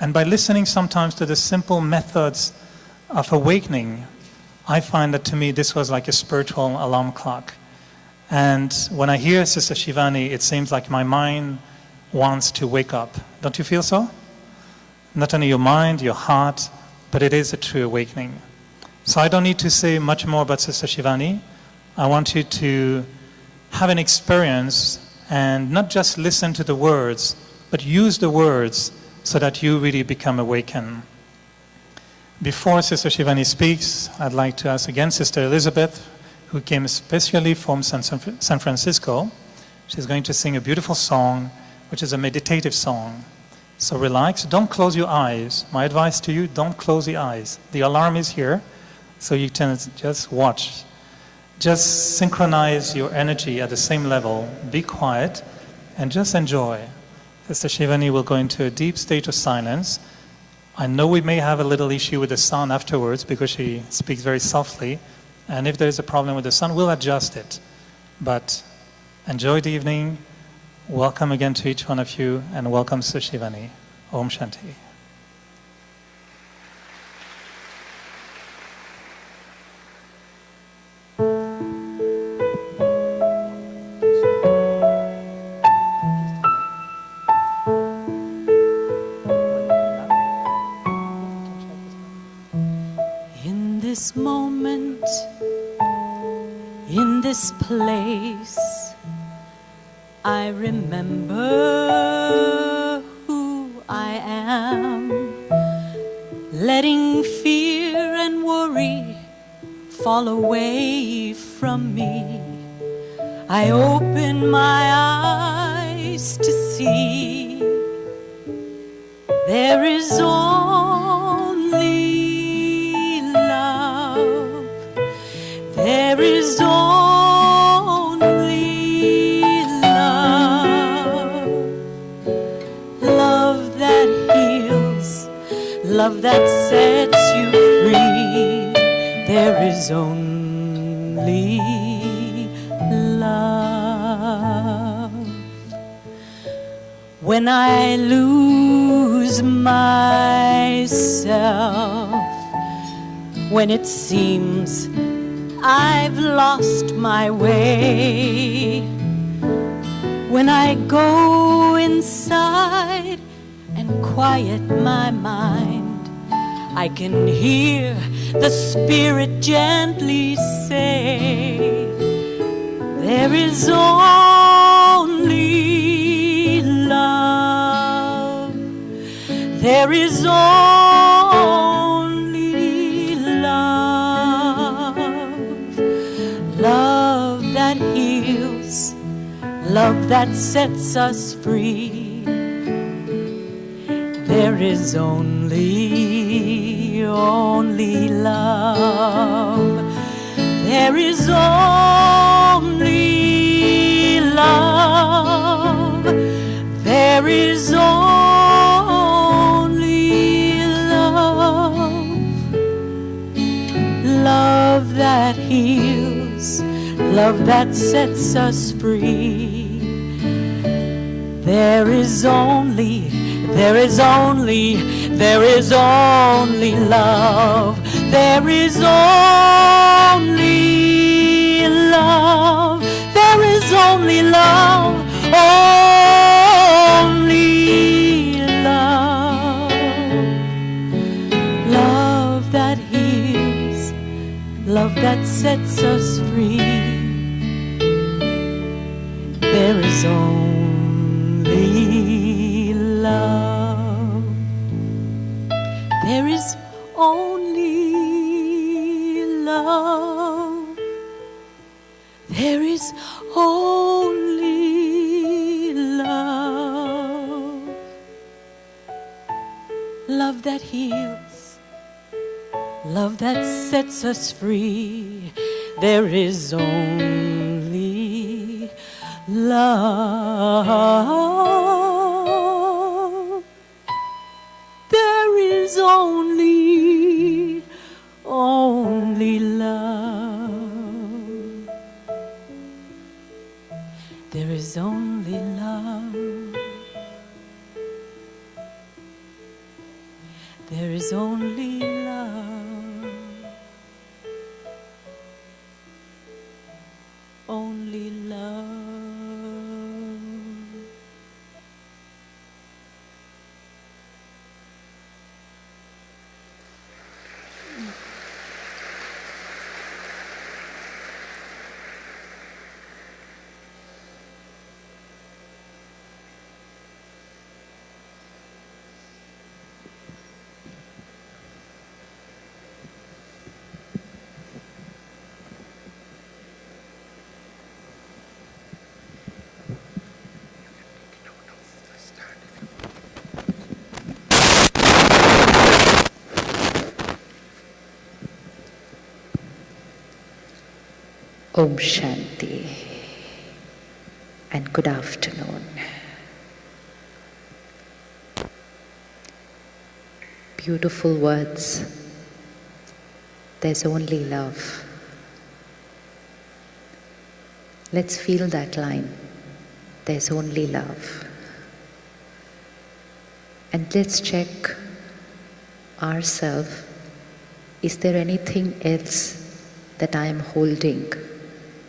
And by listening sometimes to the simple methods of awakening, I find that to me this was like a spiritual alarm clock. And when I hear Sister Shivani, it seems like my mind wants to wake up. Don't you feel so? Not only your mind, your heart, but it is a true awakening. So I don't need to say much more about Sister Shivani. I want you to have an experience and not just listen to the words, but use the words so that you really become awakened. Before Sister Shivani speaks, I'd like to ask again Sister Elizabeth, who came especially from San Francisco. She's going to sing a beautiful song, which is a meditative song. So relax, don't close your eyes. My advice to you, don't close the eyes. The alarm is here, so you can just watch. Just synchronize your energy at the same level, be quiet, and just enjoy. Sister Shivani will go into a deep state of silence. I know we may have a little issue with the sound afterwards because she speaks very softly, and if there's a problem with the sound, we'll adjust it. But enjoy the evening. Welcome again to each one of you, and welcome Sister Shivani. Om Shanti. In this moment, in this place, I remember who I am, letting fear and worry fall away from me. I open my eyes to see there is only love. There is only love. Love that heals, love that sets you free. There is only love. When I lose myself, when it seems I've lost my way, when I go inside and quiet my mind, I can hear the Spirit gently say, there is only love. There is only love. Love that heals, love that sets us free. There is only love. There is only love. There is only love. Love that heals, love that sets us free. There is only love. There is only love. There is only love. Only love. Love that heals, love that sets us free. There is only love. There is only love. There is only love. Love that heals, love that sets us free. There is only love. There is only love. There is only love. there is only love, only love. Om Shanti and good afternoon. Beautiful words. There's only love. Let's feel that line. There's only love. And let's check ourselves. Is there anything else that I am holding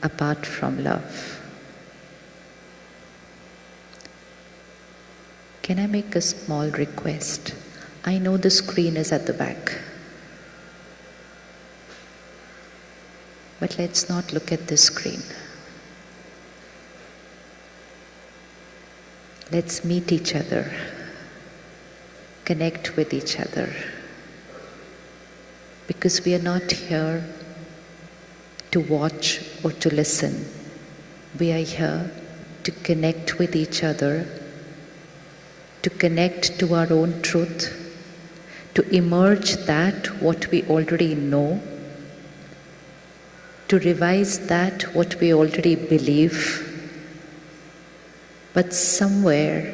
apart from love? Can I make a small request? I know the screen is at the back, but let's not look at the screen. Let's meet each other, connect with each other, because we are not here to watch or to listen. We are here to connect with each other, to connect to our own truth, to emerge that what we already know, to revise that what we already believe. But somewhere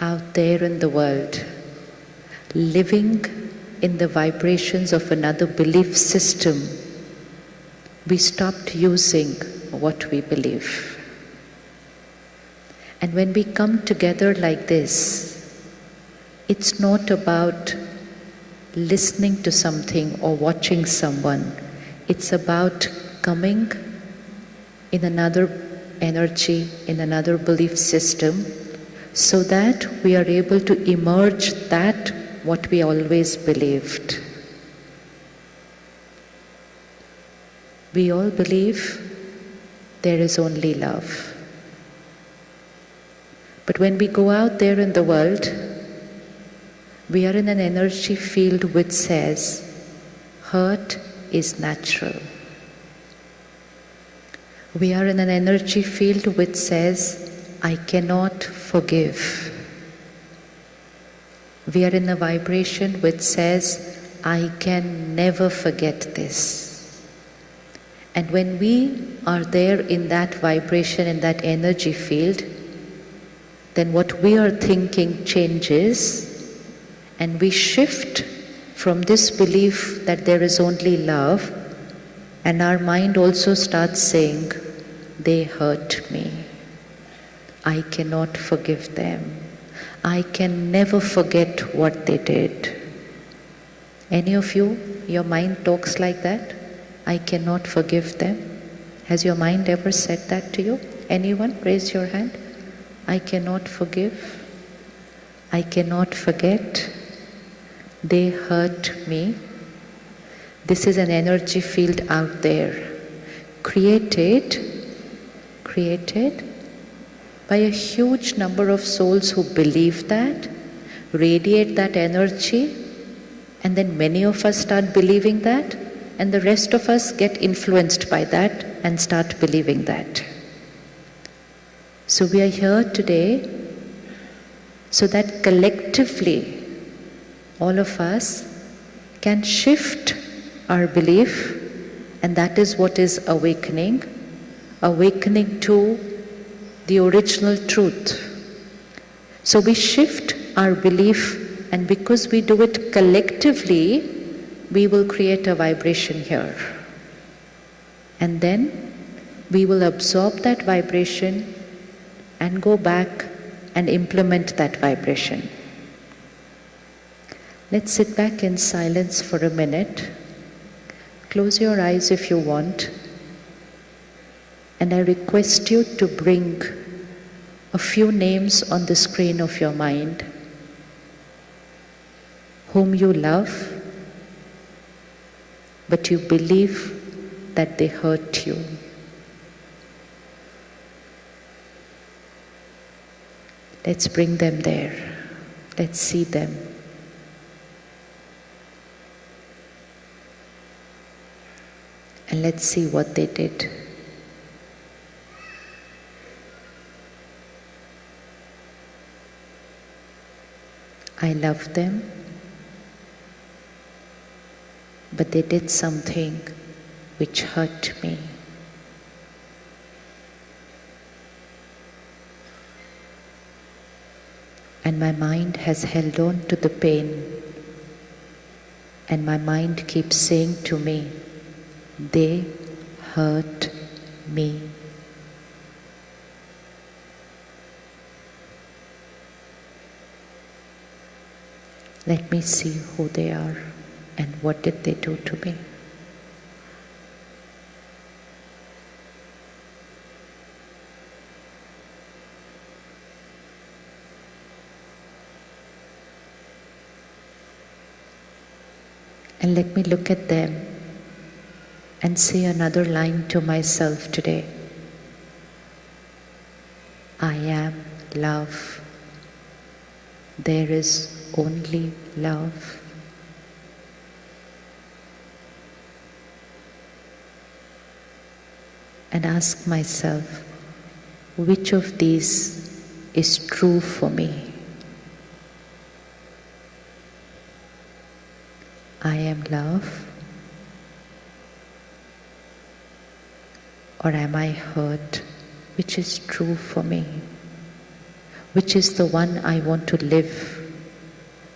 out there in the world, living in the vibrations of another belief system, we stopped using what we believe. And when we come together like this, it's not about listening to something or watching someone. It's about coming in another energy, in another belief system, so that we are able to emerge that what we always believed. We all believe there is only love. But when we go out there in the world, we are in an energy field which says, hurt is natural. We are in an energy field which says, I cannot forgive. We are in a vibration which says, I can never forget this. And when we are there in that vibration, in that energy field, then what we are thinking changes, and we shift from this belief that there is only love, and our mind also starts saying, they hurt me. I cannot forgive them. I can never forget what they did. Any of you, your mind talks like that? I cannot forgive them. Has your mind ever said that to you? Anyone? Raise your hand. I cannot forgive. I cannot forget. They hurt me. This is an energy field out there, created by a huge number of souls who believe that, radiate that energy, and then many of us start believing that, and the rest of us get influenced by that and start believing that. So we are here today so that collectively all of us can shift our belief, and that is what is awakening to the original truth. So we shift our belief, and because we do it collectively, we will create a vibration here. And then we will absorb that vibration and go back and implement that vibration. Let's sit back in silence for a minute. Close your eyes if you want. And I request you to bring a few names on the screen of your mind whom you love, but you believe that they hurt you. Let's bring them there. Let's see them. And let's see what they did. I love them, but they did something which hurt me. And my mind has held on to the pain, and my mind keeps saying to me, they hurt me. Let me see who they are and what did they do to me. And let me look at them and say another line to myself today. I am love. There is only love. And ask myself, which of these is true for me? I am love, or am I hurt? Which is true for me? Which is the one I want to live?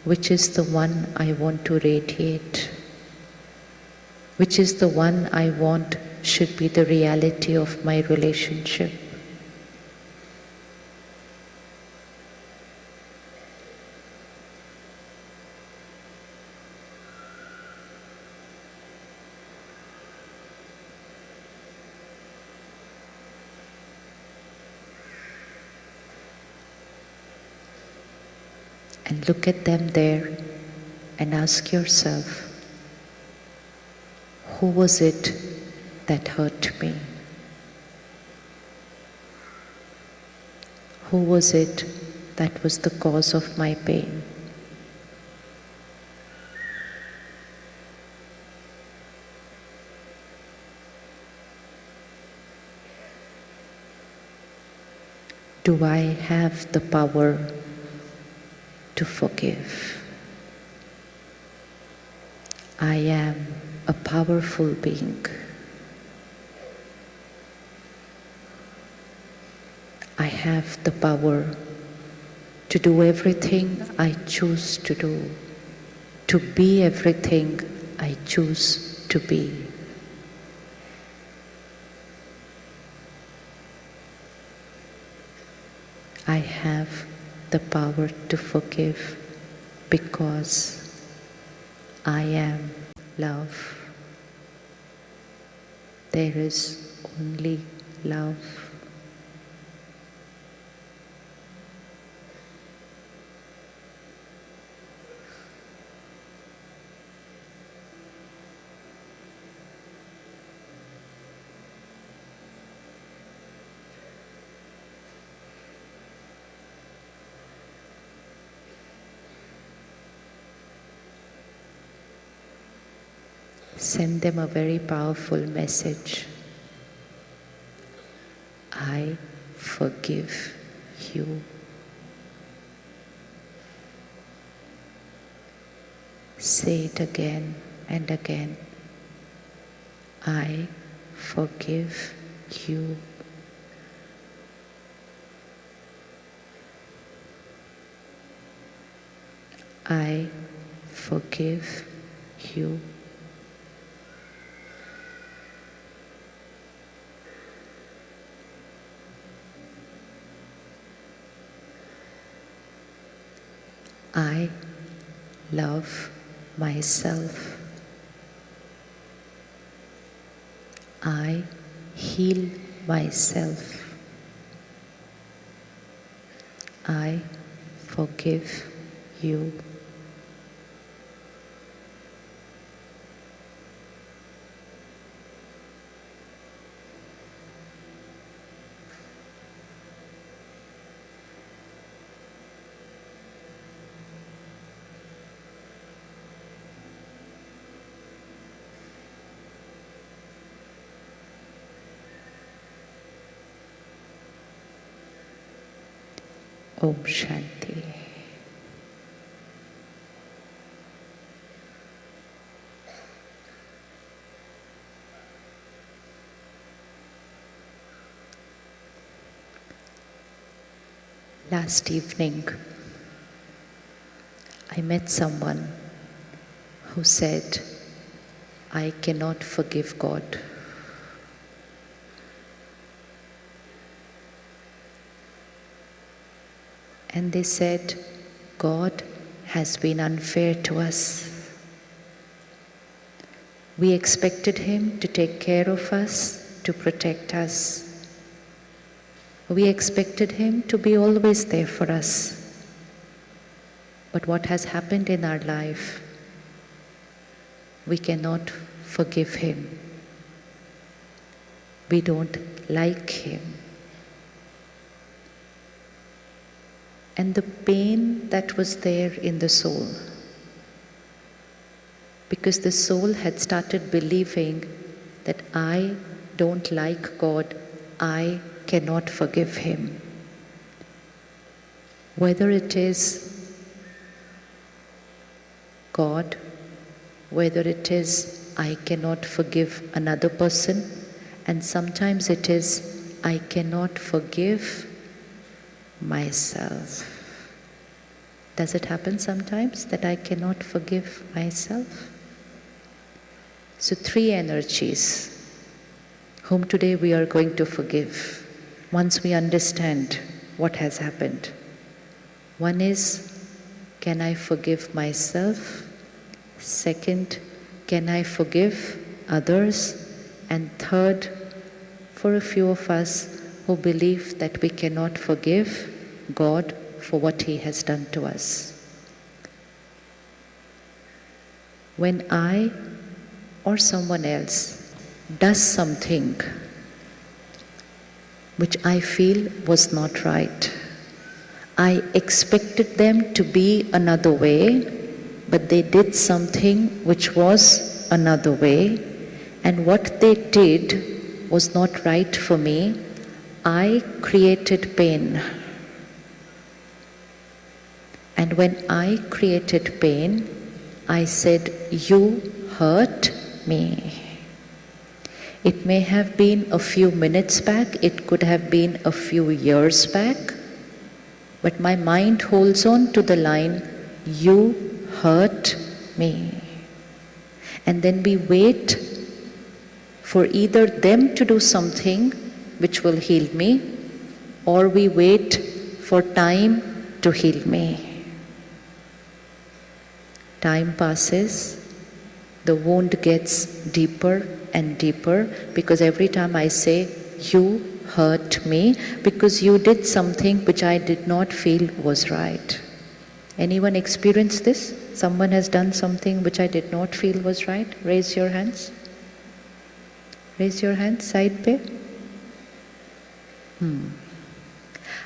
Which is the one I want to radiate? Which is the one I want should be the reality of my relationship? And look at them there and ask yourself, who was it that hurt me? Who was it that was the cause of my pain? Do I have the power to forgive? I am a powerful being. I have the power to do everything I choose to do, to be everything I choose to be. I have the power to forgive because I am love. There is only love. Send them a very powerful message. I forgive you. Say it again and again. I forgive you. I forgive you. I love myself. I heal myself. I forgive you. Om Shanti. Last evening, I met someone who said, I cannot forgive God. And they said, God has been unfair to us. We expected Him to take care of us, to protect us. We expected Him to be always there for us. But what has happened in our life, we cannot forgive Him. We don't like Him. And the pain that was there in the soul, because the soul had started believing that I don't like God, I cannot forgive Him. Whether it is God, whether it is I cannot forgive another person, and sometimes it is I cannot forgive myself. Does it happen sometimes that I cannot forgive myself? So 3 energies whom today we are going to forgive once we understand what has happened. One is, can I forgive myself? Second, can I forgive others? And third, for a few of us who believe that we cannot forgive God for what He has done to us. When I or someone else does something which I feel was not right, I expected them to be another way, but they did something which was another way, and what they did was not right for me, I created pain. And when I created pain, I said, you hurt me. It may have been a few minutes back, it could have been a few years back, but my mind holds on to the line, you hurt me. And then we wait for either them to do something which will heal me, or we wait for time to heal me. Time passes, the wound gets deeper and deeper, because every time I say, you hurt me, because you did something which I did not feel was right. Anyone experience this? Someone has done something which I did not feel was right? Raise your hands. Raise your hands, side pe.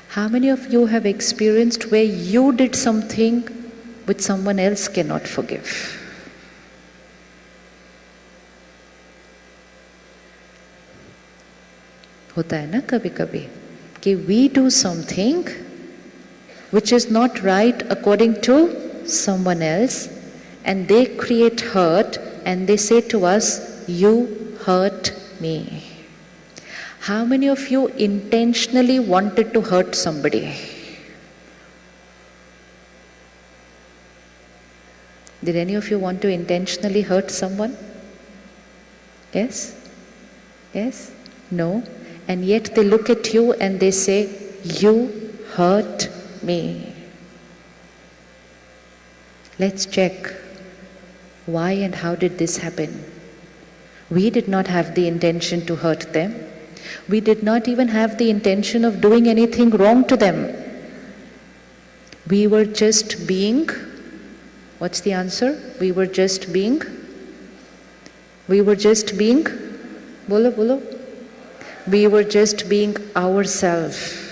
How many of you have experienced where you did something which someone else cannot forgive? होता है ना कभी कभी कि we do something which is not right according to someone else, and they create hurt, and they say to us, you hurt me. How many of you intentionally wanted to hurt somebody? Did any of you want to intentionally hurt someone? Yes? Yes? No? And yet they look at you and they say, you hurt me. Let's check why and how did this happen. We did not have the intention to hurt them. We did not even have the intention of doing anything wrong to them. We were just being, what's the answer? We were just being, bolo bolo. We were just being ourselves.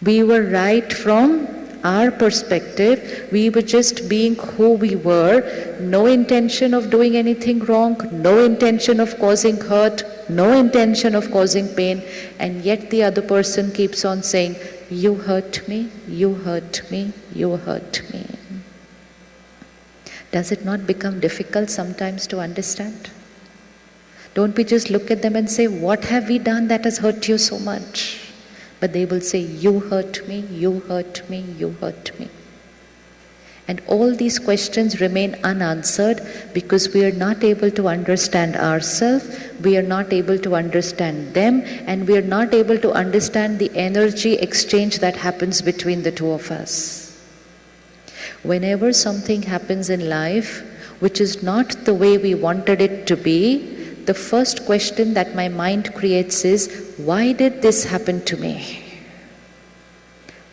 We were right from our perspective. We were just being who we were. No intention of doing anything wrong, no intention of causing hurt, no intention of causing pain, and yet the other person keeps on saying, you hurt me, you hurt me, you hurt me. Does it not become difficult sometimes to understand? Don't we just look at them and say, what have we done that has hurt you so much? But they will say, you hurt me, you hurt me, you hurt me. And all these questions remain unanswered because we are not able to understand ourselves, we are not able to understand them, and we are not able to understand the energy exchange that happens between the two of us. Whenever something happens in life which is not the way we wanted it to be, the first question that my mind creates is, why did this happen to me?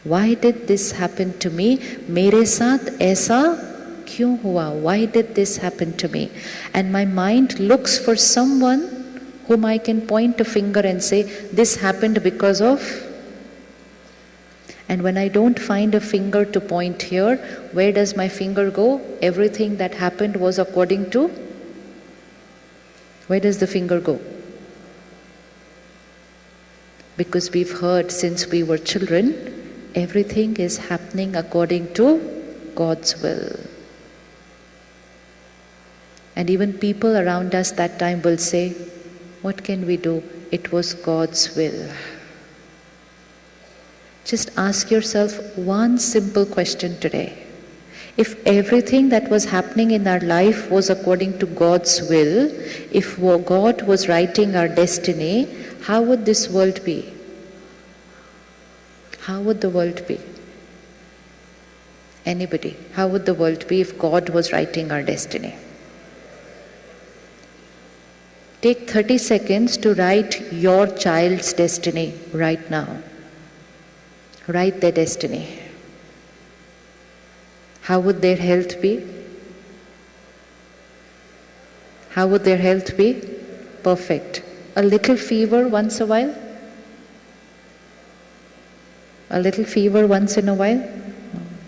Why did this happen to me? Mere saath aisa kyun hua? Why did this happen to me? And my mind looks for someone whom I can point a finger and say, this happened because of. And when I don't find a finger to point here, where does my finger go? Everything that happened was according to. Where does the finger go? Because we've heard since we were children, everything is happening according to God's will. And even people around us that time will say, what can we do? It was God's will. Just ask yourself one simple question today. If everything that was happening in our life was according to God's will, if God was writing our destiny, how would this world be? How would the world be? Anybody? How would the world be if God was writing our destiny? Take 30 seconds to write your child's destiny right now. Write their destiny. How would their health be? How would their health be? Perfect. A little fever once a while? A little fever once in a while?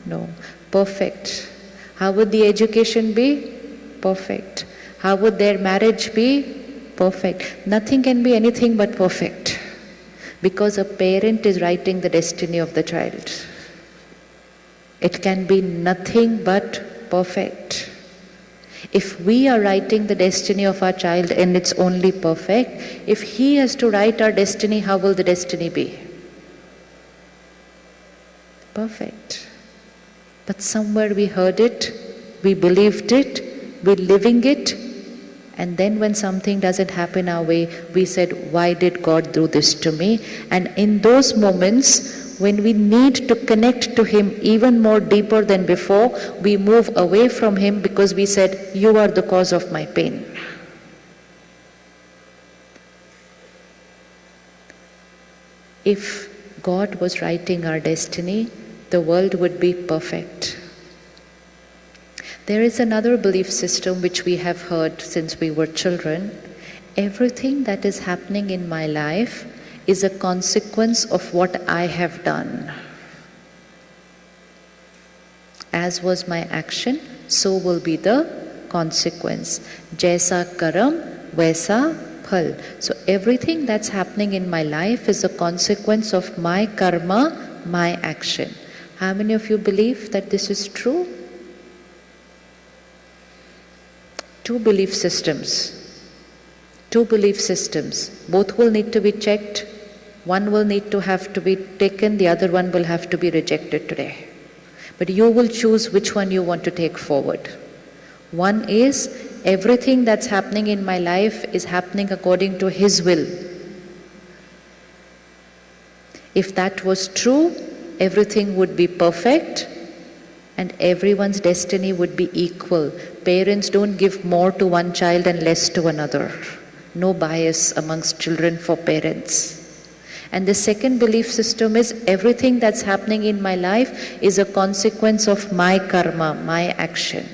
No. Perfect. How would the education be? Perfect. How would their marriage be? Perfect. Nothing can be anything but perfect. Because a parent is writing the destiny of the child. It can be nothing but perfect. If we are writing the destiny of our child and it's only perfect, if he has to write our destiny, how will the destiny be? Perfect. But somewhere we heard it, we believed it, we're living it, and then when something doesn't happen our way, we said, why did God do this to me? And in those moments, when we need to connect to Him even more deeper than before, we move away from Him because we said, you are the cause of my pain. If God was writing our destiny, the world would be perfect. There is another belief system which we have heard since we were children. Everything that is happening in my life is a consequence of what I have done. As was my action, so will be the consequence. Jaisa karam, vaisa phal. So everything that's happening in my life is a consequence of my karma, my action. How many of you believe that this is true? Two belief systems. Both will need to be checked. One will need to have to be taken, the other one will have to be rejected today. But you will choose which one you want to take forward. One is, everything that's happening in my life is happening according to His will. If that was true, everything would be perfect and everyone's destiny would be equal. Parents don't give more to one child and less to another. No bias amongst children for parents. And the second belief system is everything that's happening in my life is a consequence of my karma, my action.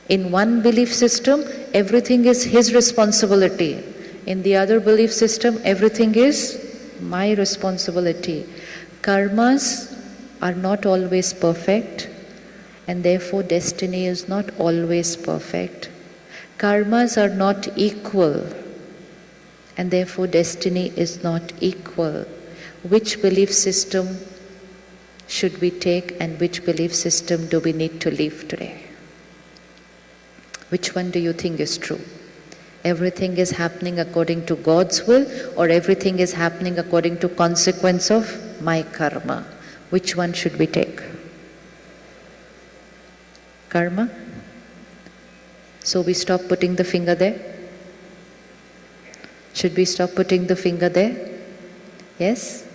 In one belief system, everything is his responsibility. In the other belief system, everything is my responsibility. Karmas are not always perfect, and therefore destiny is not always perfect. Karmas are not equal, and therefore destiny is not equal. Which belief system should we take, and which belief system do we need to leave today? Which one do you think is true? Everything is happening according to God's will, or everything is happening according to consequence of my karma? Which one should we take? Karma? So we stop putting the finger there? Should we stop putting the finger there? Yes?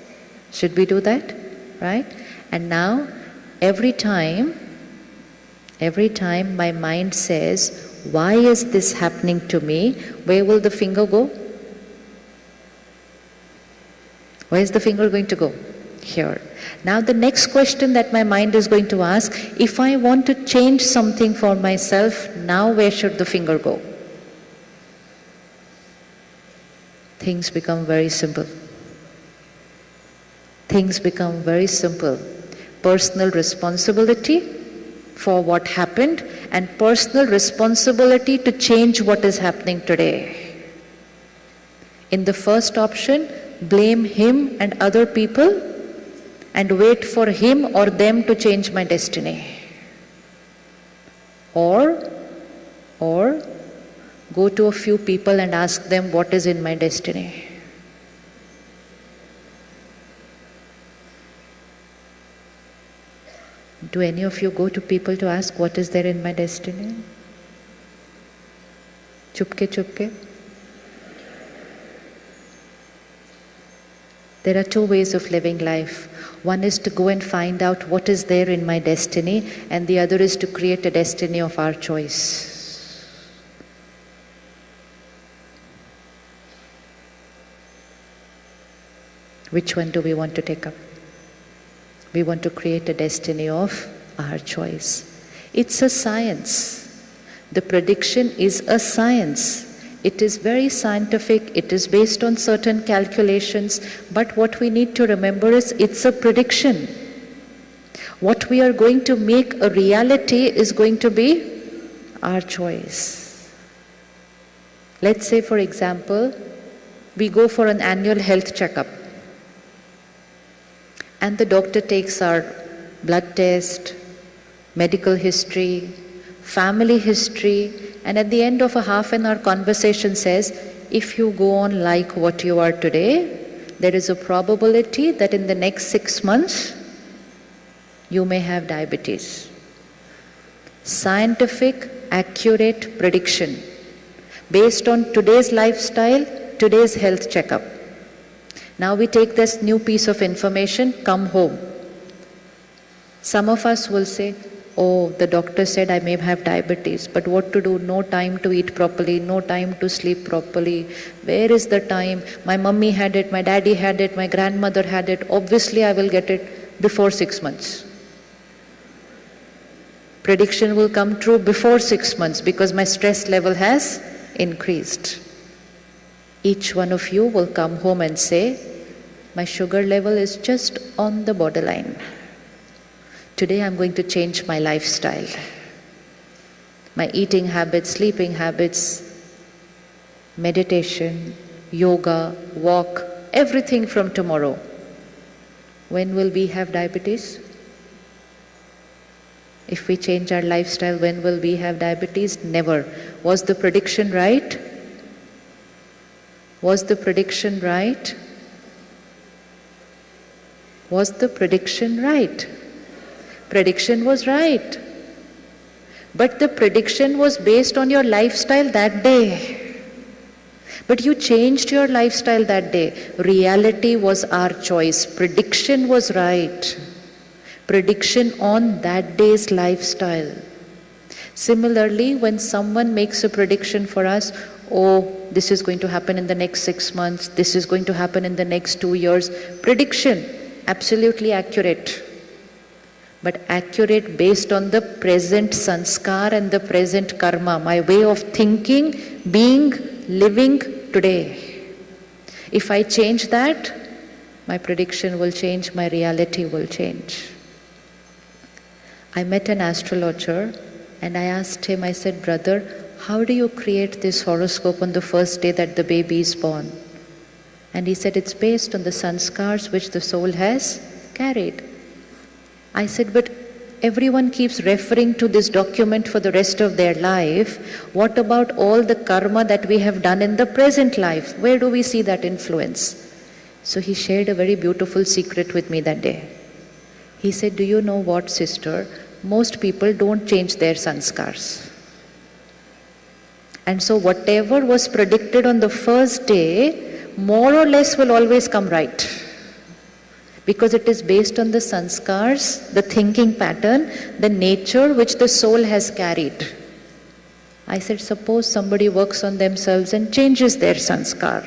Should we do that? Right? And now, every time my mind says, why is this happening to me? Where will the finger go? Where is the finger going to go? Here. Now the next question that my mind is going to ask, if I want to change something for myself, now where should the finger go? Things become very simple. Things become very simple. Personal responsibility for what happened, and personal responsibility to change what is happening today. In the first option, blame him and other people and wait for him or them to change my destiny. Or go to a few people and ask them what is in my destiny. Do any of you go to people to ask what is there in my destiny? Chupke chupke? There are two ways of living life. One is to go and find out what is there in my destiny, and the other is to create a destiny of our choice. Which one do we want to take up? We want to create a destiny of our choice. It's a science. The prediction is a science. It is very scientific, it is based on certain calculations, but what we need to remember is it's a prediction. What we are going to make a reality is going to be our choice. Let's say, for example, we go for an annual health checkup, and the doctor takes our blood test, medical history, family history, and at the end of a half an hour conversation says, if you go on like what you are today, there is a probability that in the next 6 months, you may have diabetes. Scientific, accurate prediction based on today's lifestyle, today's health checkup. Now we take this new piece of information, come home. Some of us will say, oh, the doctor said I may have diabetes, but what to do? No time to eat properly, no time to sleep properly. Where is the time? My mummy had it, my daddy had it, my grandmother had it. Obviously, I will get it before 6 months. Prediction will come true before 6 months because my stress level has increased. Each one of you will come home and say, my sugar level is just on the borderline. Today I'm going to change my lifestyle. My eating habits, sleeping habits, meditation, yoga, walk, everything from tomorrow. When will we have diabetes? If we change our lifestyle, when will we have diabetes? Never. Was the prediction right? Was the prediction right? Was the prediction right? Prediction was right. But the prediction was based on your lifestyle that day. But you changed your lifestyle that day. Reality was our choice. Prediction was right. prediction on that day's lifestyle. Similarly, when someone makes a prediction for us, oh, this is going to happen in the next 6 months, this is going to happen in the next 2 years. Prediction, absolutely accurate. But accurate based on the present sanskar and the present karma, my way of thinking, being, living today. If I change that, my prediction will change, my reality will change. I met an astrologer and I asked him, I said, brother, how do you create this horoscope on the first day that the baby is born? And he said, it's based on the sanskars which the soul has carried. I said, but everyone keeps referring to this document for the rest of their life. What about all the karma that we have done in the present life? Where do we see that influence? So he shared a very beautiful secret with me that day. He said, do you know what, sister? Most people don't change their sanskars. And so whatever was predicted on the first day, more or less will always come right. Because it is based on the sanskars, the thinking pattern, the nature which the soul has carried. I said, suppose somebody works on themselves and changes their sanskar.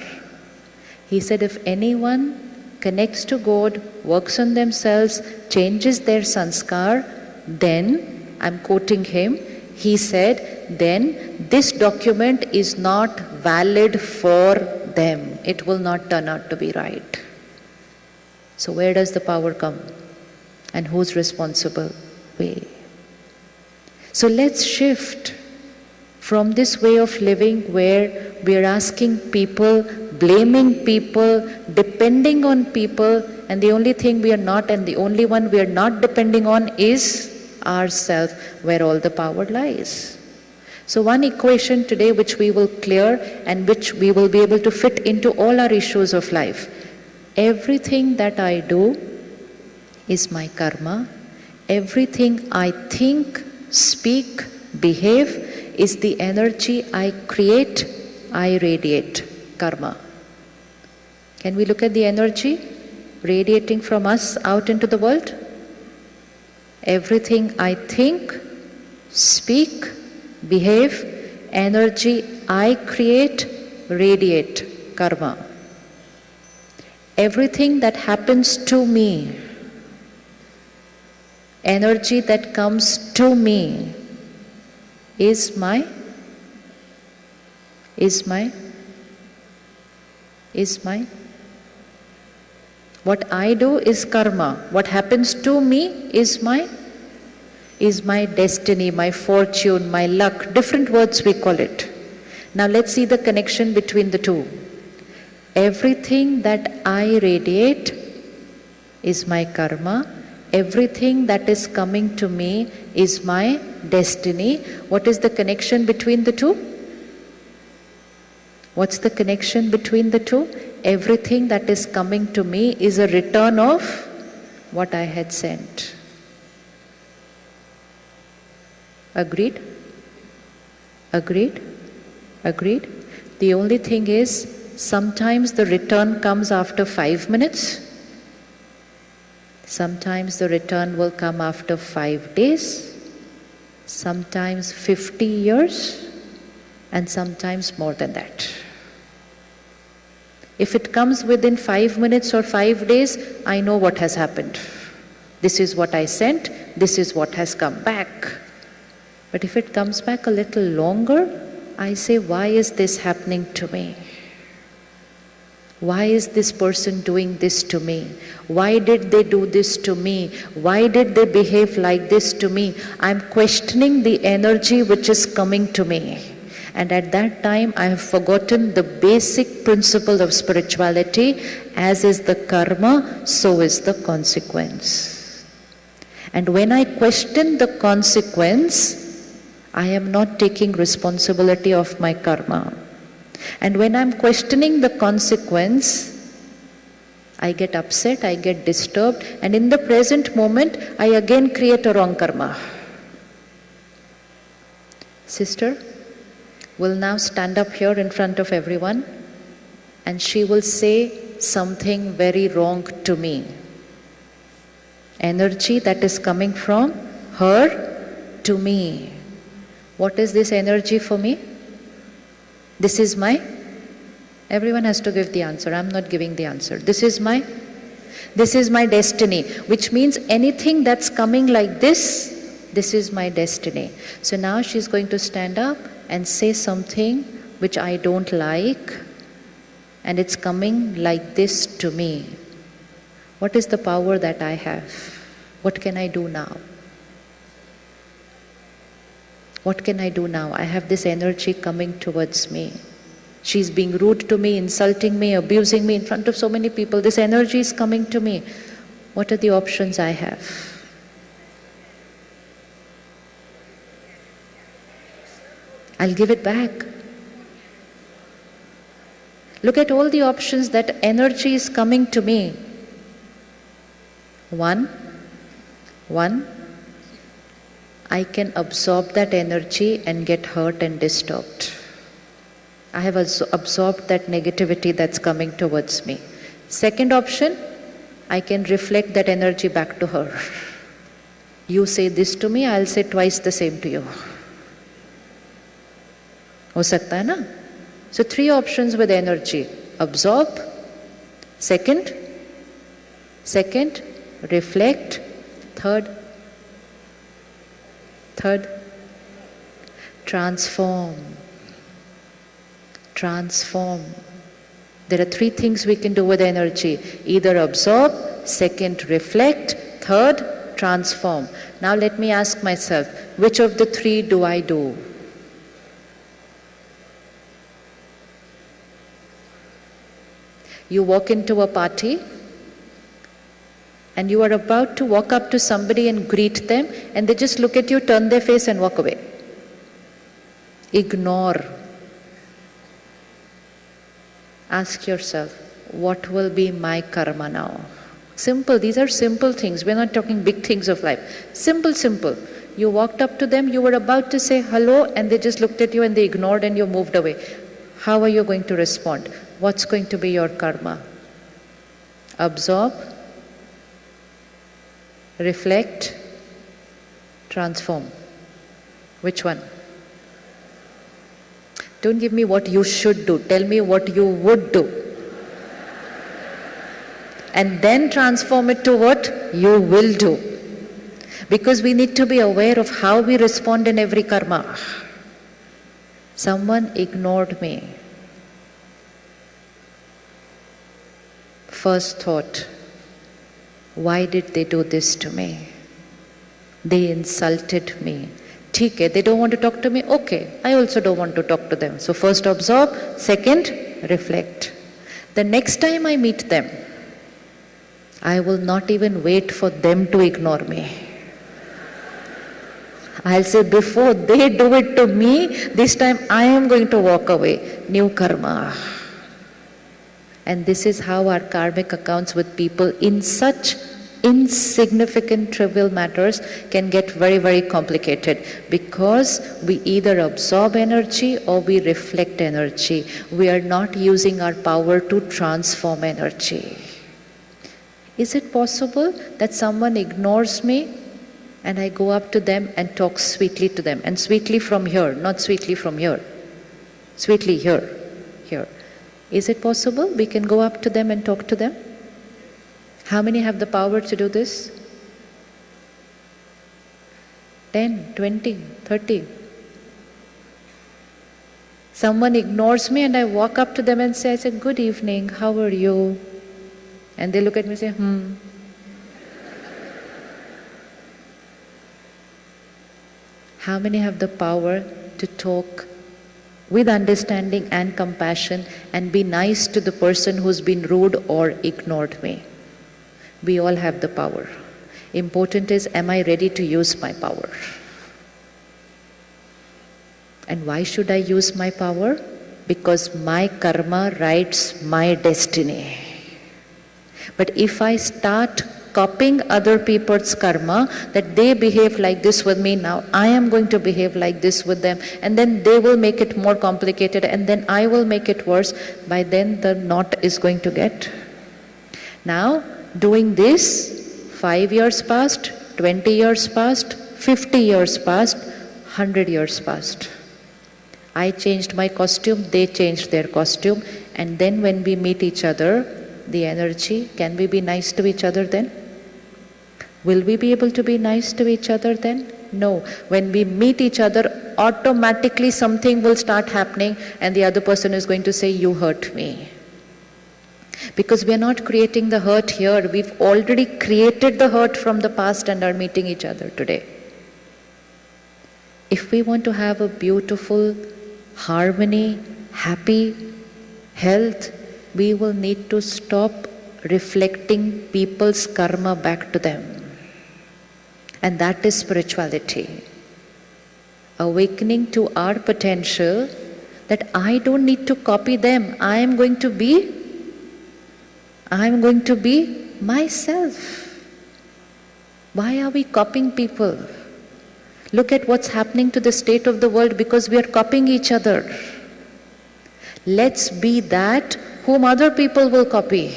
He said, if anyone connects to God, works on themselves, changes their sanskar, then, I'm quoting him, he said, then this document is not valid for them. It will not turn out to be right. So where does the power come? And who's responsible? We. So let's shift from this way of living where we are asking people, blaming people, depending on people, and the only thing we are not, and the only one we are not depending on is ourselves, where all the power lies. So one equation today which we will clear and which we will be able to fit into all our issues of life. Everything that I do is my karma. Everything I think, speak, behave is the energy I create, I radiate, karma. Can we look at the energy radiating from us out into the world? Everything I think, speak, behave, energy I create, radiate, karma. Everything that happens to me, energy that comes to me is my. What I do is karma. What happens to me is my destiny, my fortune, my luck. Different words we call it. Now let's see the connection between the two. Everything that I radiate is my karma. Everything that is coming to me is my destiny. What is the connection between the two? What's the connection between the two? Everything that is coming to me is a return of what I had sent. Agreed? Agreed? Agreed? The only thing is, sometimes the return comes after 5 minutes. Sometimes the return will come after 5 days. Sometimes 50 years. And sometimes more than that. If it comes within 5 minutes or 5 days, I know what has happened. This is what I sent. This is what has come back. But if it comes back a little longer, I say, why is this happening to me? Why is this person doing this to me? Why did they do this to me? Why did they behave like this to me? I'm questioning the energy which is coming to me. And at that time, I have forgotten the basic principle of spirituality. As is the karma, so is the consequence. And when I question the consequence, I am not taking responsibility of my karma. And when I'm questioning the consequence, I get upset, I get disturbed, and in the present moment, I again create a wrong karma. Sister will now stand up here in front of everyone, and she will say something very wrong to me. Energy that is coming from her to me. What is this energy for me? This is my, everyone has to give the answer. I'm not giving the answer. This is my destiny, which means anything that's coming like this is my destiny. So now she's going to stand up and say something which I don't like, and it's coming like this to me. What is the power that I have? What can I do now? What can I do now? I have this energy coming towards me. She's being rude to me, insulting me, abusing me in front of so many people. This energy is coming to me. What are the options I have? I'll give it back. Look at all the options that energy is coming to me. One, I can absorb that energy and get hurt and disturbed. I have absorbed that negativity that's coming towards me. Second option, I can reflect that energy back to her. You say this to me, I'll say twice the same to you. हो सकता है ना? So 3 options with energy. Absorb. Second, reflect. Third, transform. There are 3 things we can do with energy. Either absorb, second, reflect, third, transform. Now let me ask myself, which of the 3 do I do? You walk into a party and you are about to walk up to somebody and greet them, and they just look at you, turn their face and walk away. Ignore. Ask yourself, what will be my karma now? Simple, these are simple things. We're not talking big things of life. Simple. You walked up to them, you were about to say hello, and they just looked at you and they ignored and you moved away. How are you going to respond? What's going to be your karma? Absorb, reflect, transform. Which one? Don't give me what you should do. Tell me what you would do. And then transform it to what you will do. Because we need to be aware of how we respond in every karma. Someone ignored me. First thought, why did they do this to me? They insulted me. ठीक है, they don't want to talk to me? Okay, I also don't want to talk to them. So first absorb, second reflect. The next time I meet them, I will not even wait for them to ignore me. I'll say before they do it to me, this time I am going to walk away. New karma. And this is how our karmic accounts with people in such insignificant trivial matters can get very, very complicated, because we either absorb energy or we reflect energy. We are not using our power to transform energy. Is it possible that someone ignores me and I go up to them and talk sweetly to them? And sweetly from here, not sweetly from here. Sweetly here. Is it possible we can go up to them and talk to them? How many have the power to do this? 10, 20, 30. Someone ignores me and I walk up to them and say, good evening, how are you? And they look at me and say, How many have the power to talk with understanding and compassion and be nice to the person who's been rude or ignored me? We all have the power. Important is, am I ready to use my power? And why should I use my power? Because my karma writes my destiny. But if I start copying other people's karma, that they behave like this with me, now I am going to behave like this with them, and then they will make it more complicated, and then I will make it worse. By then the knot is going to get. Now, doing this 5 years passed, 20 years passed, 50 years passed, 100 years passed. I changed my costume, they changed their costume, and then when we meet each other, the energy, can we be nice to each other then? Will we be able to be nice to each other then? No. When we meet each other, automatically something will start happening and the other person is going to say, you hurt me. Because we are not creating the hurt here. We've already created the hurt from the past and are meeting each other today. If we want to have a beautiful harmony, happy, health, we will need to stop reflecting people's karma back to them. And that is spirituality. Awakening to our potential that I don't need to copy them. I am going to be myself. Why are we copying people? Look at what's happening to the state of the world because we are copying each other. Let's be that whom other people will copy.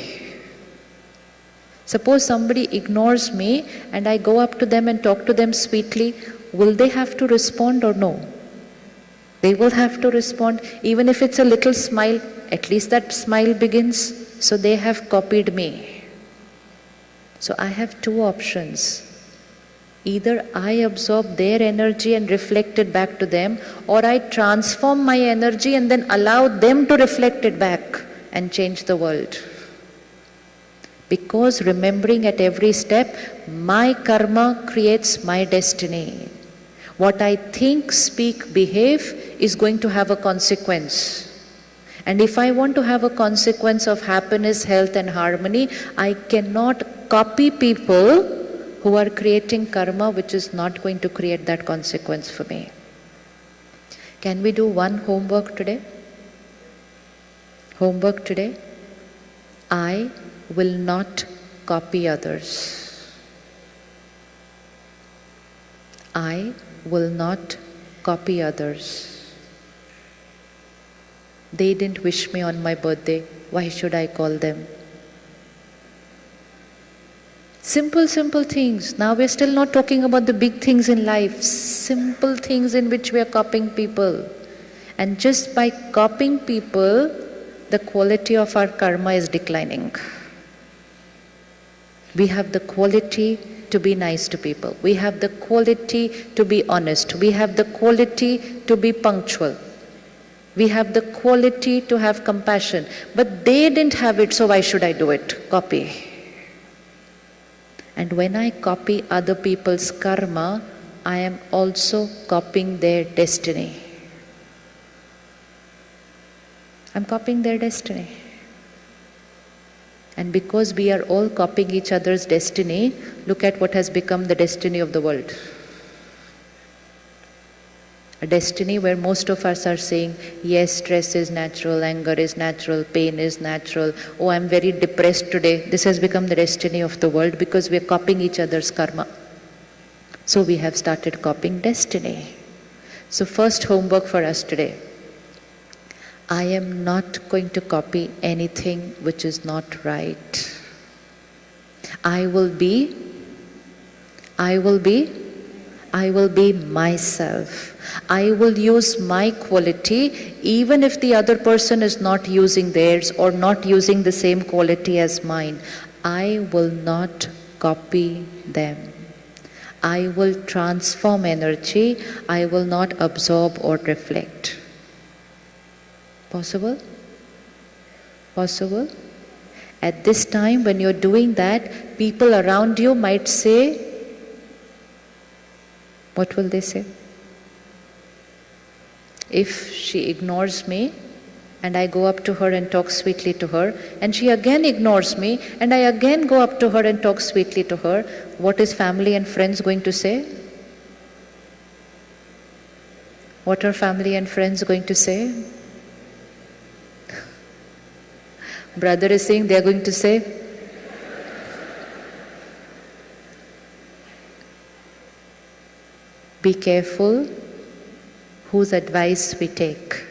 Suppose somebody ignores me and I go up to them and talk to them sweetly, will they have to respond or no? They will have to respond, even if it's a little smile, at least that smile begins. So they have copied me. So I have two options. Either I absorb their energy and reflect it back to them, or I transform my energy and then allow them to reflect it back and change the world. Because remembering at every step, my karma creates my destiny. What I think, speak, behave is going to have a consequence. And if I want to have a consequence of happiness, health and harmony, I cannot copy people who are creating karma which is not going to create that consequence for me. Can we do one homework today? Homework today. I will not copy others. I will not copy others. They didn't wish me on my birthday. Why should I call them? Simple things. Now we're still not talking about the big things in life. Simple things in which we are copying people. And just by copying people, the quality of our karma is declining. We have the quality to be nice to people. We have the quality to be honest. We have the quality to be punctual. We have the quality to have compassion. But they didn't have it, so why should I do it? Copy. And when I copy other people's karma, I am also copying their destiny. I'm copying their destiny. And because we are all copying each other's destiny, look at what has become the destiny of the world. A destiny where most of us are saying, yes, stress is natural, anger is natural, pain is natural. Oh, I'm very depressed today. This has become the destiny of the world because we are copying each other's karma. So we have started copying destiny. So first homework for us today. I am not going to copy anything which is not right. I will be myself. I will use my quality even if the other person is not using theirs or not using the same quality as mine. I will not copy them. I will transform energy. I will not absorb or reflect. Possible? Possible? At this time when you're doing that, people around you might say, what will they say? If she ignores me and I go up to her and talk sweetly to her and she again ignores me and I again go up to her and talk sweetly to her, what is family and friends going to say? What are family and friends going to say? Brother is saying they are going to say, be careful whose advice we take.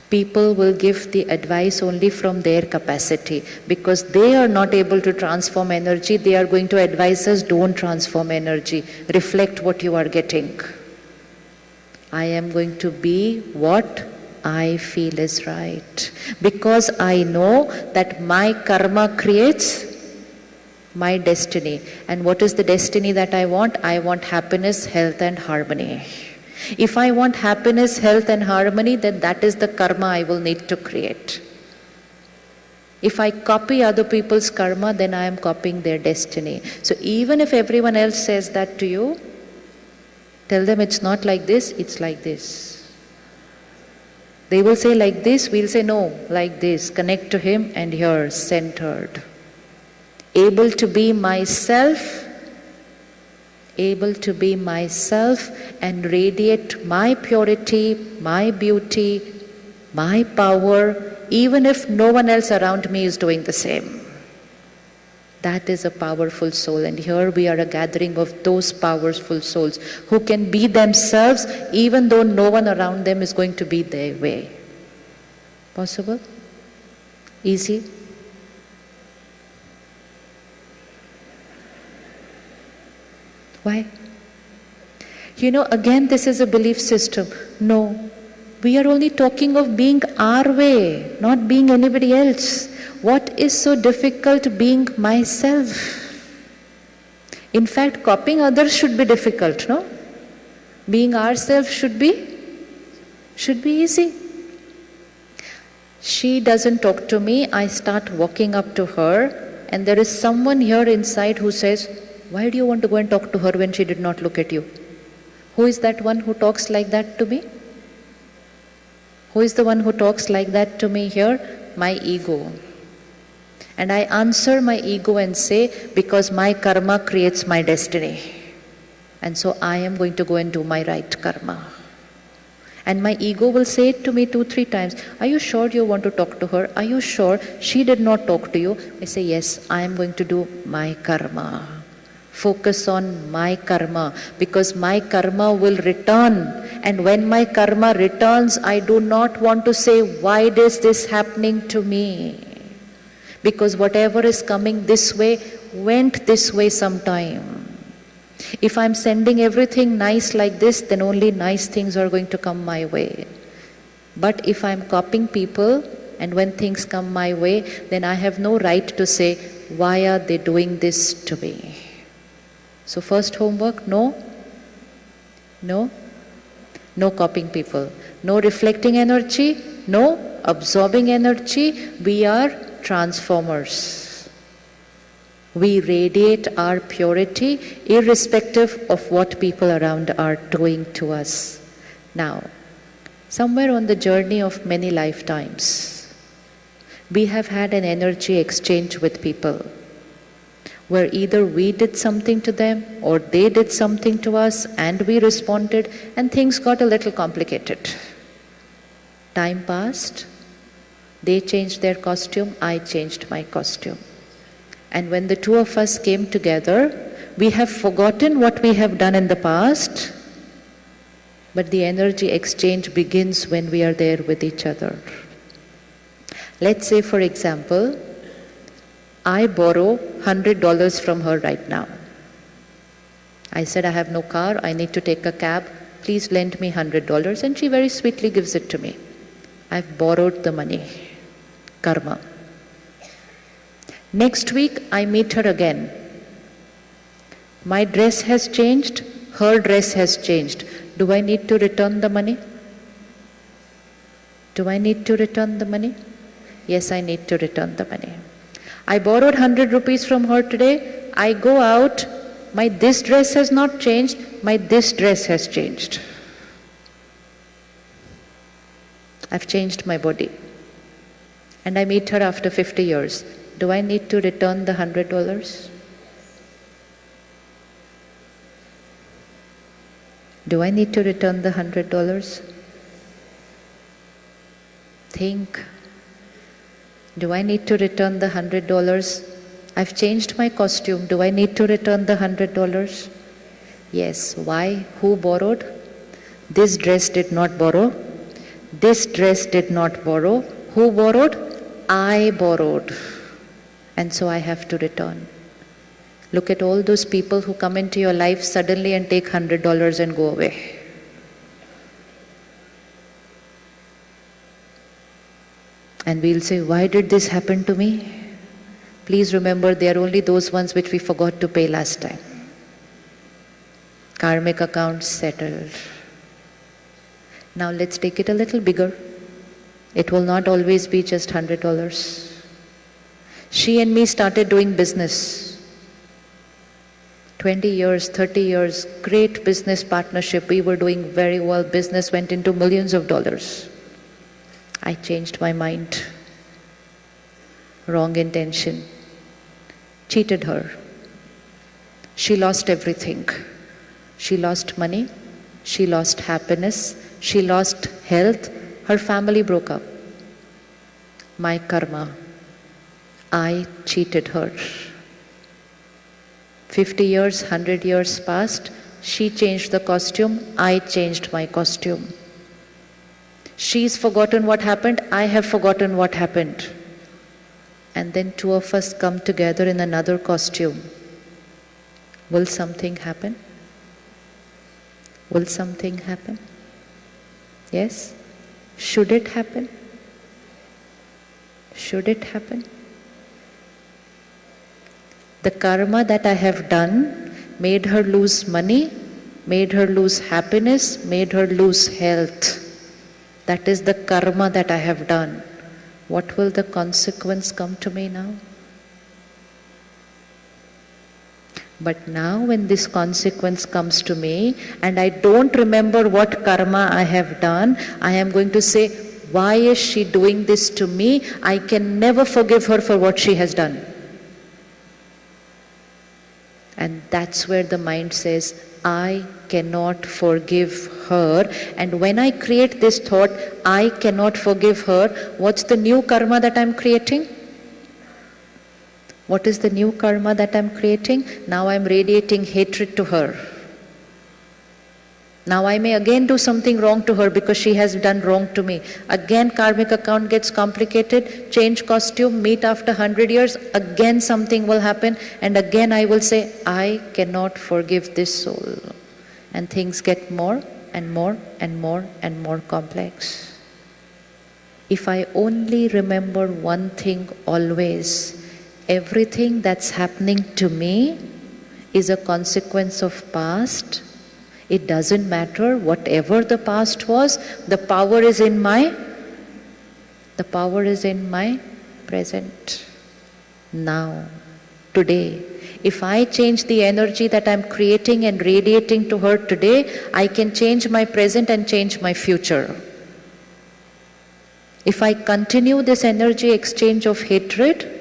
People will give the advice only from their capacity. Because they are not able to transform energy, they are going to advise us, don't transform energy. Reflect what you are getting. I am going to be what I feel is right. Because I know that my karma creates my destiny. And what is the destiny that I want? I want happiness, health and harmony. If I want happiness, health and harmony, then that is the karma I will need to create. If I copy other people's karma, then I am copying their destiny. So even if everyone else says that to you, tell them it's not like this, it's like this. They will say like this, we'll say no, like this. Connect to Him and here, centered. Able to be myself and radiate my purity, my beauty, my power, even if no one else around me is doing the same. That is a powerful soul, and here we are a gathering of those powerful souls who can be themselves even though no one around them is going to be their way. Possible? Easy? Why? Again, this is a belief system. No, we are only talking of being our way, not being anybody else. What is so difficult being myself? In fact, copying others should be difficult, no? Being ourselves should be easy. She doesn't talk to me, I start walking up to her, and there is someone here inside who says, why do you want to go and talk to her when she did not look at you? Who is that one who talks like that to me? Who is the one who talks like that to me here? My ego. And I answer my ego and say, because my karma creates my destiny. And so I am going to go and do my right karma. And my ego will say it to me 2-3 times. Are you sure you want to talk to her? Are you sure she did not talk to you? I say, yes, I am going to do my karma. Focus on my karma, because my karma will return. And when my karma returns, I do not want to say, why is this happening to me? Because whatever is coming this way, went this way sometime. If I'm sending everything nice like this, then only nice things are going to come my way. But if I'm copying people, and when things come my way, then I have no right to say, why are they doing this to me? So first homework, no copying people, no reflecting energy, no absorbing energy. We are transformers. We radiate our purity irrespective of what people around are doing to us. Now, somewhere on the journey of many lifetimes, we have had an energy exchange with people, where either we did something to them or they did something to us and we responded, and things got a little complicated. Time passed, they changed their costume, I changed my costume. And when the two of us came together, we have forgotten what we have done in the past, but the energy exchange begins when we are there with each other. Let's say, for example, I borrow $100 from her right now. I said, I have no car, I need to take a cab, please lend me $100. And she very sweetly gives it to me. I've borrowed the money. Karma. Next week, I meet her again. My dress has changed, her dress has changed. Do I need to return the money? Do I need to return the money? Yes, I need to return the money. I borrowed 100 rupees from her today. I go out, my this dress has not changed, my this dress has changed. I've changed my body. And I meet her after 50 years. Do I need to return the $100? Do I need to return the $100? Think. Do I need to return the $100? I've changed my costume. Do I need to return the $100? Yes. Why? Who borrowed? This dress did not borrow. This dress did not borrow. Who borrowed? I borrowed. And so I have to return. Look at all those people who come into your life suddenly and take $100 and go away. And we'll say, why did this happen to me? Please remember, they are only those ones which we forgot to pay last time. Karmic account settled. Now let's take it a little bigger. It will not always be just $100. She and me started doing business. 20 years, 30 years, great business partnership. We were doing very well. Business went into millions of dollars. I changed my mind. Wrong intention. Cheated her. She lost everything. She lost money. She lost happiness. She lost health. Her family broke up. My karma. I cheated her. 50 years, 100 years passed. She changed the costume. I changed my costume. She's forgotten what happened. I have forgotten what happened. And then two of us come together in another costume. Will something happen? Will something happen? Yes? Should it happen? Should it happen? The karma that I have done made her lose money, made her lose happiness, made her lose health. That is the karma that I have done. What will the consequence come to me now? But now when this consequence comes to me and I don't remember what karma I have done, I am going to say, why is she doing this to me? I can never forgive her for what she has done. And that's where the mind says, I cannot forgive her. And when I create this thought, I cannot forgive her, what's the new karma that I'm creating? What is the new karma that I'm creating? Now I'm radiating hatred to her. Now I may again do something wrong to her because she has done wrong to me. Again karmic account gets complicated, change costume, meet after 100 years, again something will happen, and again I will say, I cannot forgive this soul. And things get more and more and more and more complex. If I only remember one thing always, everything that's happening to me is a consequence of past. It doesn't matter whatever the past was, the power is in my present. Now, today. If I change the energy that I'm creating and radiating to her today, I can change my present and change my future. If I continue this energy exchange of hatred,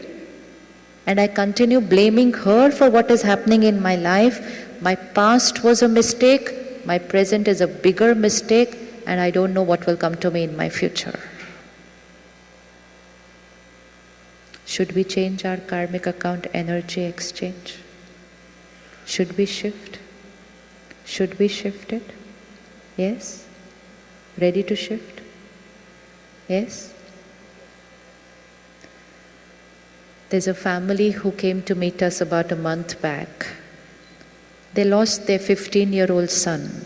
and I continue blaming her for what is happening in my life, my past was a mistake, my present is a bigger mistake, and I don't know what will come to me in my future. Should we change our karmic account energy exchange? Should we shift? Should we shift it? Yes? Ready to shift? Yes? There's a family who came to meet us about a month back. They lost their 15-year-old son.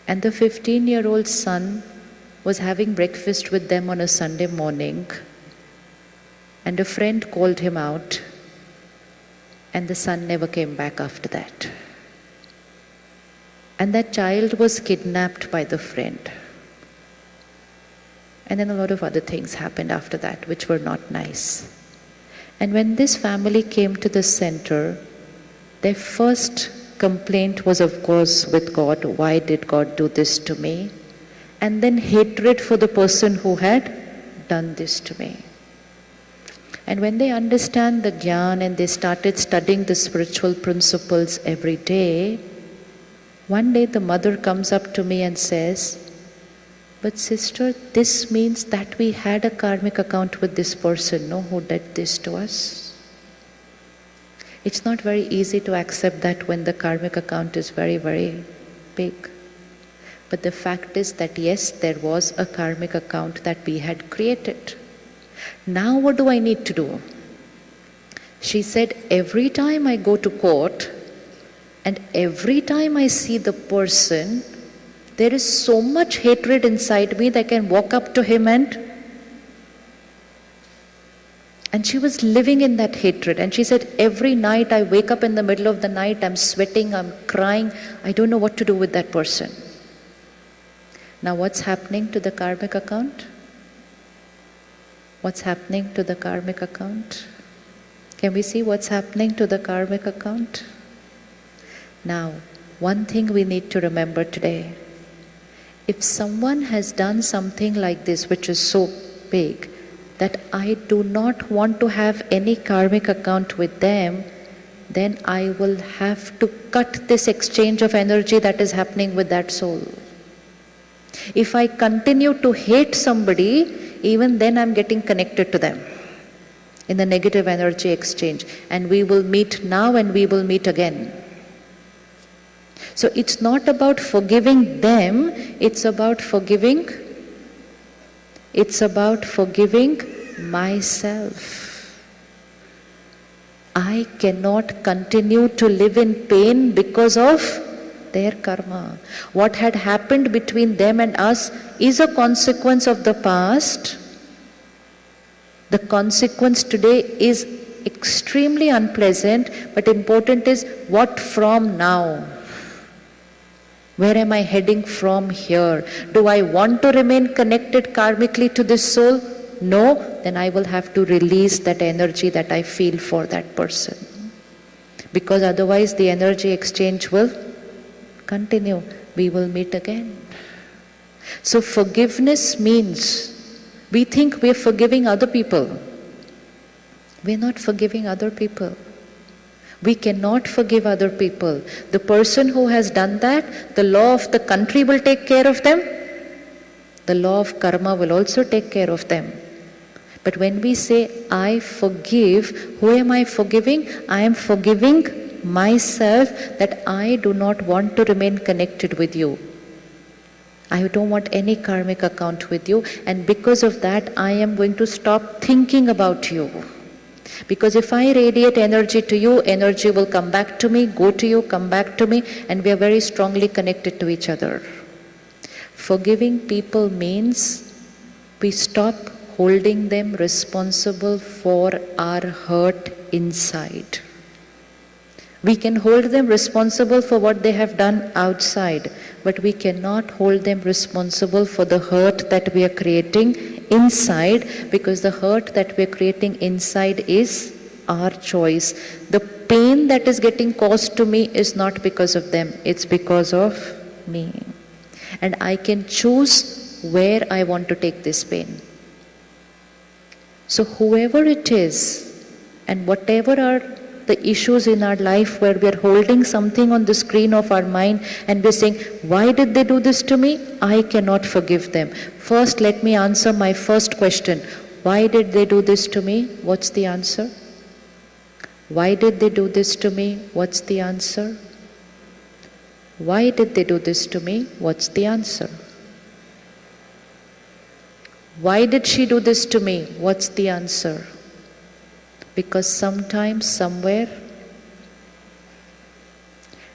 And the 15-year-old son was having breakfast with them on a Sunday morning. And a friend called him out. And the son never came back after that. And that child was kidnapped by the friend. And then a lot of other things happened after that, which were not nice. And when this family came to the center, their first complaint was, of course, with God. Why did God do this to me? And then hatred for the person who had done this to me. And when they understand the Gyan and they started studying the spiritual principles every day, one day the mother comes up to me and says, but sister, this means that we had a karmic account with this person, no, who did this to us. It's not very easy to accept that when the karmic account is very, very big. But the fact is that yes, there was a karmic account that we had created. Now what do I need to do? She said, every time I go to court and every time I see the person, there is so much hatred inside me that I can walk up to him and she was living in that hatred. And she said, every night I wake up in the middle of the night, I'm sweating, I'm crying, I don't know what to do with that person. Now what's happening to the karmic account? What's happening to the karmic account? Can we see what's happening to the karmic account? Now, one thing we need to remember today. If someone has done something like this, which is so big, that I do not want to have any karmic account with them, then I will have to cut this exchange of energy that is happening with that soul. If I continue to hate somebody, even then I'm getting connected to them in the negative energy exchange. And we will meet now and we will meet again. So it's not about forgiving them, it's about forgiving myself. I cannot continue to live in pain because of their karma. What had happened between them and us is a consequence of the past. The consequence today is extremely unpleasant, but important is what from now? Where am I heading from here? Do I want to remain connected karmically to this soul? No, then I will have to release that energy that I feel for that person. Because otherwise the energy exchange will continue. We will meet again. So forgiveness means, we think we are forgiving other people. We are not forgiving other people. We cannot forgive other people. The person who has done that, the law of the country will take care of them. The law of karma will also take care of them. But when we say, I forgive, who am I forgiving? I am forgiving myself that I do not want to remain connected with you. I don't want any karmic account with you, and because of that I am going to stop thinking about you. Because if I radiate energy to you, energy will come back to me, go to you, come back to me, and we are very strongly connected to each other. Forgiving people means we stop holding them responsible for our hurt inside. We can hold them responsible for what they have done outside, but we cannot hold them responsible for the hurt that we are creating inside, because the hurt that we are creating inside is our choice. The pain that is getting caused to me is not because of them, it's because of me. And I can choose where I want to take this pain. So whoever it is, and whatever are the issues in our life where we are holding something on the screen of our mind and we're saying, why did they do this to me? I cannot forgive them. First, let me answer my first question. Why did they do this to me? What's the answer? Why did they do this to me? What's the answer? Why did they do this to me? What's the answer? Why did she do this to me? What's the answer? Because sometimes, somewhere,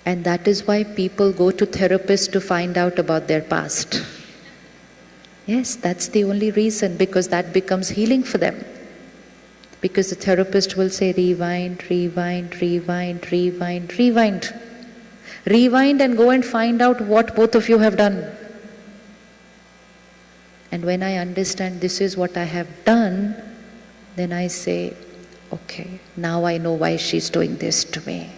and that is why people go to therapists to find out about their past. Yes, that's the only reason, because that becomes healing for them. Because the therapist will say, rewind, rewind, rewind, rewind, rewind. Rewind and go and find out what both of you have done. And when I understand this is what I have done, then I say, okay, now I know why she's doing this to me.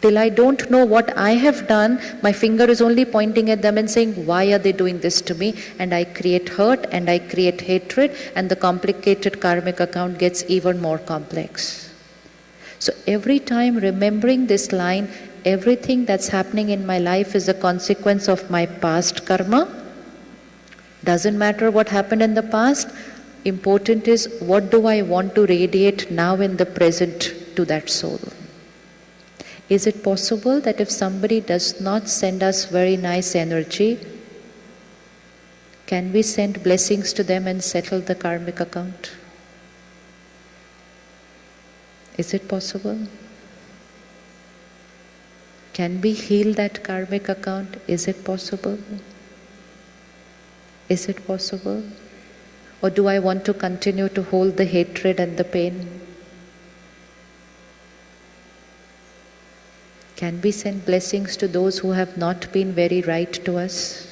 Till I don't know what I have done, my finger is only pointing at them and saying, why are they doing this to me? And I create hurt and I create hatred, and the complicated karmic account gets even more complex. So every time remembering this line, everything that's happening in my life is a consequence of my past karma. Doesn't matter what happened in the past. Important is, what do I want to radiate now in the present to that soul? Is it possible that if somebody does not send us very nice energy, Can we send blessings to them and settle the karmic account? Is it possible? Can we heal that karmic account? Is it possible? Is it possible? Or do I want to continue to hold the hatred and the pain? Can we send blessings to those who have not been very right to us?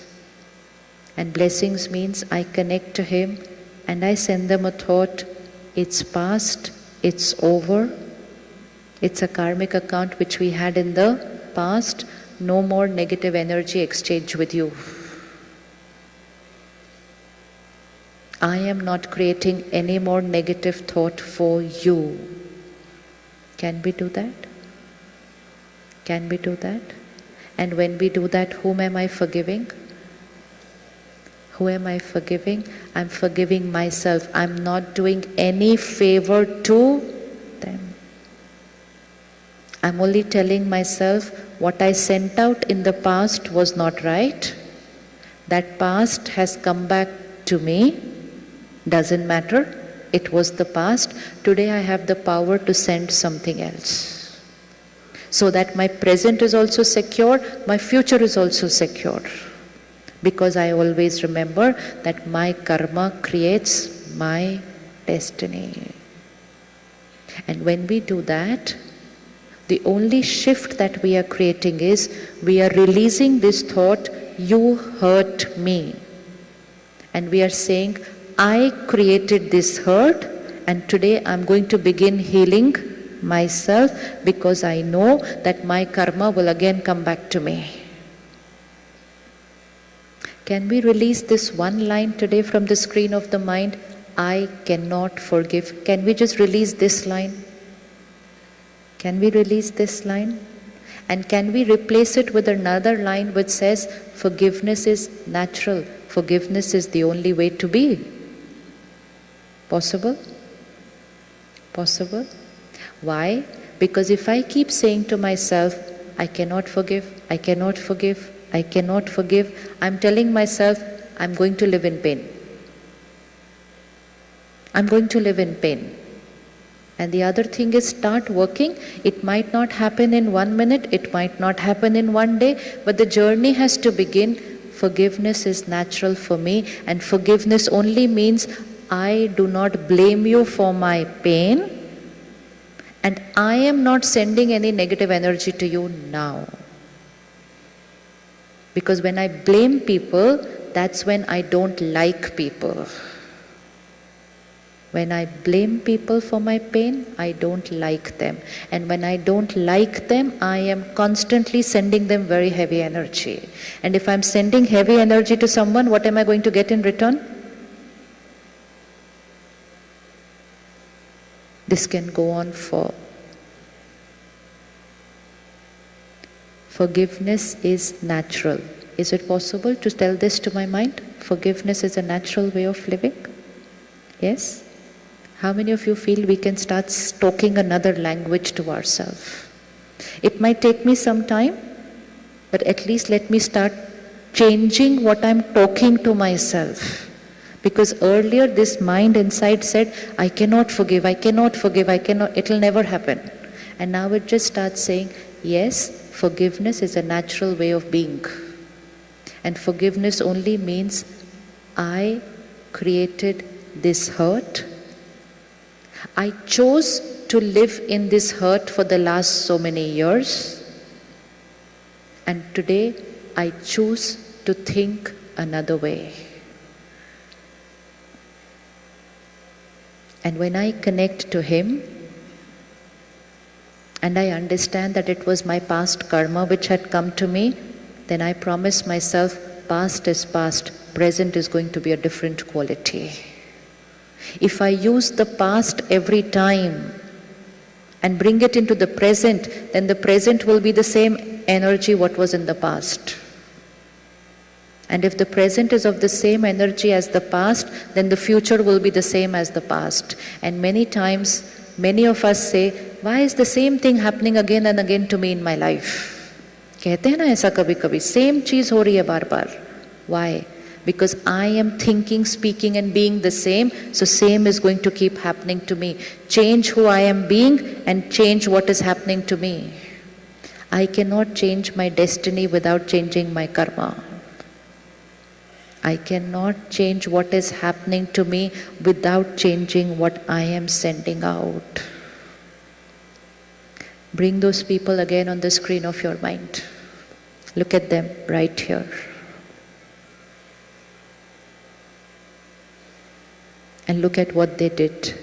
And blessings means I connect to Him and I send them a thought, it's past, it's over, it's a karmic account which we had in the past, no more negative energy exchange with you. I am not creating any more negative thought for you. Can we do that? Can we do that? And when we do that, whom am I forgiving? Who am I forgiving? I'm forgiving myself. I'm not doing any favor to them. I'm only telling myself what I sent out in the past was not right. That past has come back to me. Doesn't matter. It was the past. Today I have the power to send something else. So that my present is also secure, my future is also secure. Because I always remember that my karma creates my destiny. And when we do that, the only shift that we are creating is we are releasing this thought, you hurt me. And we are saying, I created this hurt and today I'm going to begin healing myself because I know that my karma will again come back to me. Can we release this one line today from the screen of the mind? I cannot forgive. Can we just release this line? Can we release this line? And can we replace it with another line which says, forgiveness is natural. Forgiveness is the only way to be. Possible? Possible? Why? Because if I keep saying to myself, I cannot forgive, I cannot forgive, I cannot forgive, I'm telling myself, I'm going to live in pain. I'm going to live in pain. And the other thing is start working. It might not happen in 1 minute, it might not happen in 1 day, but the journey has to begin. Forgiveness is natural for me, and forgiveness only means I do not blame you for my pain, and I am not sending any negative energy to you now. Because when I blame people, that's when I don't like people. When I blame people for my pain, I don't like them. And when I don't like them, I am constantly sending them very heavy energy. And if I'm sending heavy energy to someone, what am I going to get in return? This can go on for. Forgiveness is natural. Is it possible to tell this to my mind? Forgiveness is a natural way of living? Yes? How many of you feel we can start talking another language to ourselves? It might take me some time, but at least let me start changing what I'm talking to myself. Because earlier this mind inside said, I cannot forgive, I cannot forgive, I cannot, it'll never happen. And now it just starts saying, yes, forgiveness is a natural way of being. And forgiveness only means I created this hurt. I chose to live in this hurt for the last so many years. And today I choose to think another way. And when I connect to Him, and I understand that it was my past karma which had come to me, then I promise myself, past is past, present is going to be a different quality. If I use the past every time and bring it into the present, then the present will be the same energy what was in the past. And if the present is of the same energy as the past, then the future will be the same as the past. And many times, many of us say, why is the same thing happening again and again to me in my life? कहते हैं ना ऐसा कभी कभी, same चीज हो रही है बार बार. Why? Because I am thinking, speaking and being the same, so same is going to keep happening to me. Change who I am being and change what is happening to me. I cannot change my destiny without changing my karma. I cannot change what is happening to me without changing what I am sending out. Bring those people again on the screen of your mind. Look at them right here. And look at what they did.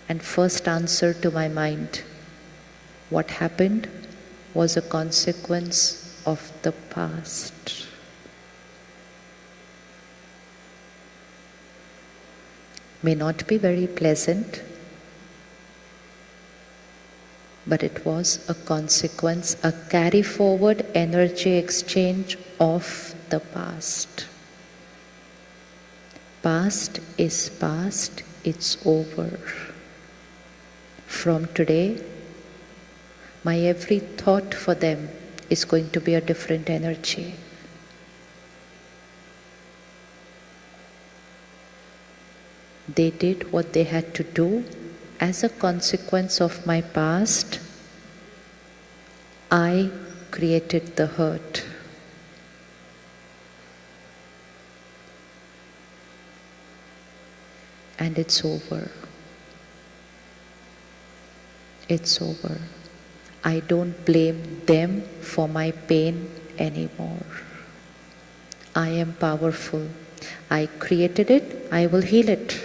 And first answer to my mind, what happened was a consequence of the past. May not be very pleasant, but it was a consequence, a carry forward energy exchange of the past. Past is past, it's over. From today, my every thought for them is going to be a different energy. They did what they had to do. As a consequence of my past, I created the hurt. And it's over. It's over. I don't blame them for my pain anymore. I am powerful. I created it, I will heal it.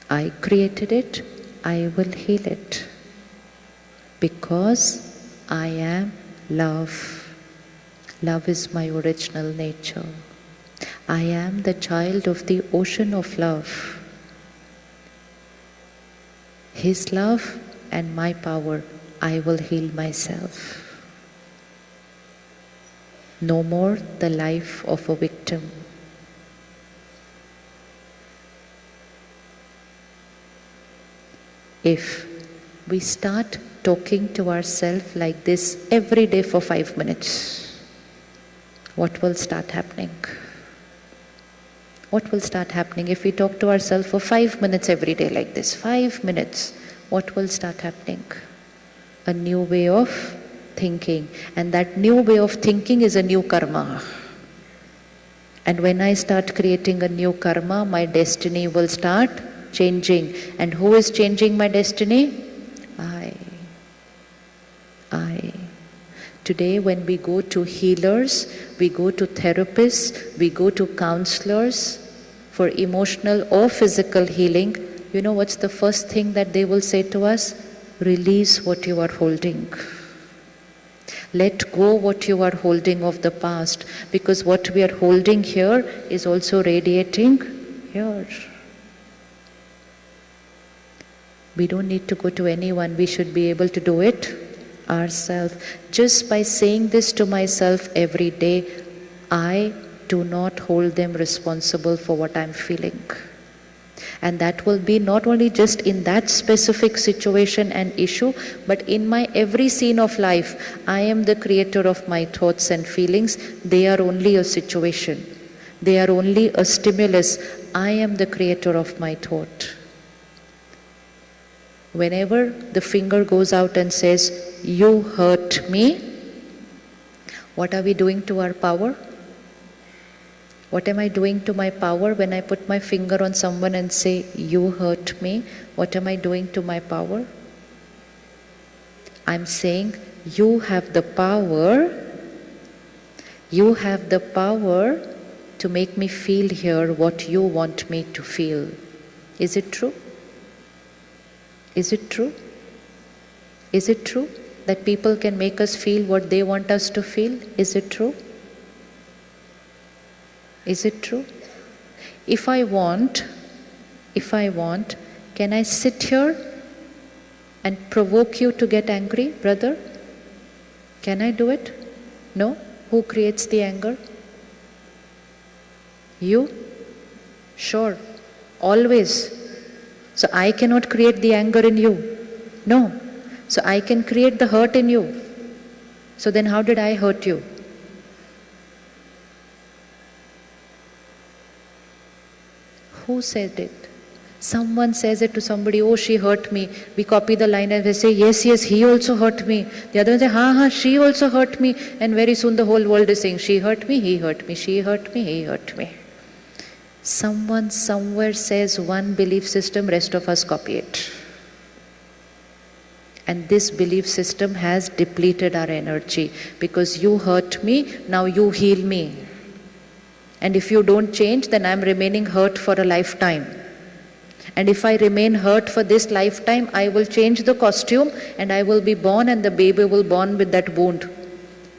I created it, I will heal it. Because I am love. Love is my original nature. I am the child of the ocean of love. His love and my power, I will heal myself. No more the life of a victim. If we start talking to ourselves like this every day for 5 minutes, what will start happening? What will start happening if we talk to ourselves for 5 minutes every day like this? 5 minutes. What will start happening? A new way of thinking. And that new way of thinking is a new karma. And when I start creating a new karma, my destiny will start changing. And who is changing my destiny? I. Today when we go to healers, we go to therapists, we go to counselors for emotional or physical healing, you know what's the first thing that they will say to us? Release what you are holding. Let go what you are holding of the past, because what we are holding here is also radiating here. We don't need to go to anyone, we should be able to do it ourselves. Just by saying this to myself every day, I do not hold them responsible for what I'm feeling. And that will be not only just in that specific situation and issue, but in my every scene of life. I am the creator of my thoughts and feelings. They are only a situation. They are only a stimulus. I am the creator of my thought. Whenever the finger goes out and says, you hurt me, what are we doing to our power? What am I doing to my power when I put my finger on someone and say, you hurt me? What am I doing to my power? I'm saying, you have the power to make me feel here what you want me to feel. Is it true? Is it true? Is it true that people can make us feel what they want us to feel? Is it true? Is it true? If I want, can I sit here and provoke you to get angry, brother? Can I do it? No? Who creates the anger? You? Sure. Always. So I cannot create the anger in you. No. So I can create the hurt in you. So then how did I hurt you? Who said it? Someone says it to somebody, oh, she hurt me. We copy the line and we say, yes, yes, he also hurt me. The other one says, ha, she also hurt me. And very soon the whole world is saying, she hurt me, he hurt me, she hurt me, he hurt me. Someone somewhere says one belief system, rest of us copy it. And this belief system has depleted our energy, because you hurt me, now you heal me. And if you don't change, then I'm remaining hurt for a lifetime. And if I remain hurt for this lifetime, I will change the costume and I will be born, and the baby will born with that wound.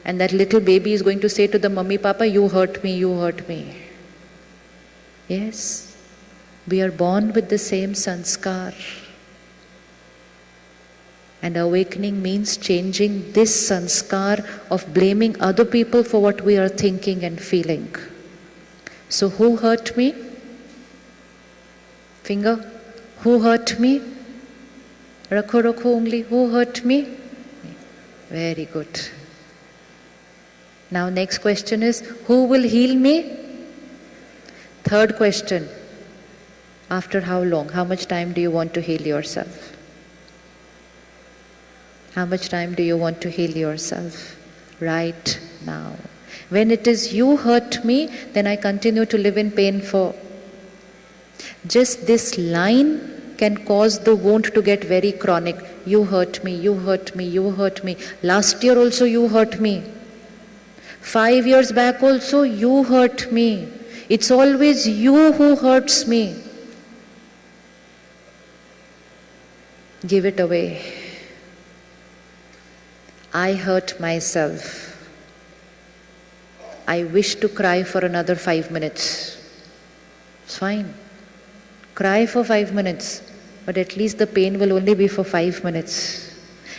And that little baby is going to say to the mummy, Papa, you hurt me, you hurt me. Yes, we are born with the same sanskar. And awakening means changing this sanskar of blaming other people for what we are thinking and feeling. So who hurt me? Finger. Who hurt me? Rakho ungli. Who hurt me? Very good. Now next question is, who will heal me? Third question. After how long? How much time do you want to heal yourself? How much time do you want to heal yourself? Right now. When it is you hurt me, then I continue to live in pain for. Just this line can cause the wound to get very chronic. You hurt me, you hurt me, you hurt me. Last year also you hurt me. 5 years back also you hurt me. It's always you who hurts me. Give it away. I hurt myself. I wish to cry for another 5 minutes. It's fine. Cry for 5 minutes, but at least the pain will only be for 5 minutes.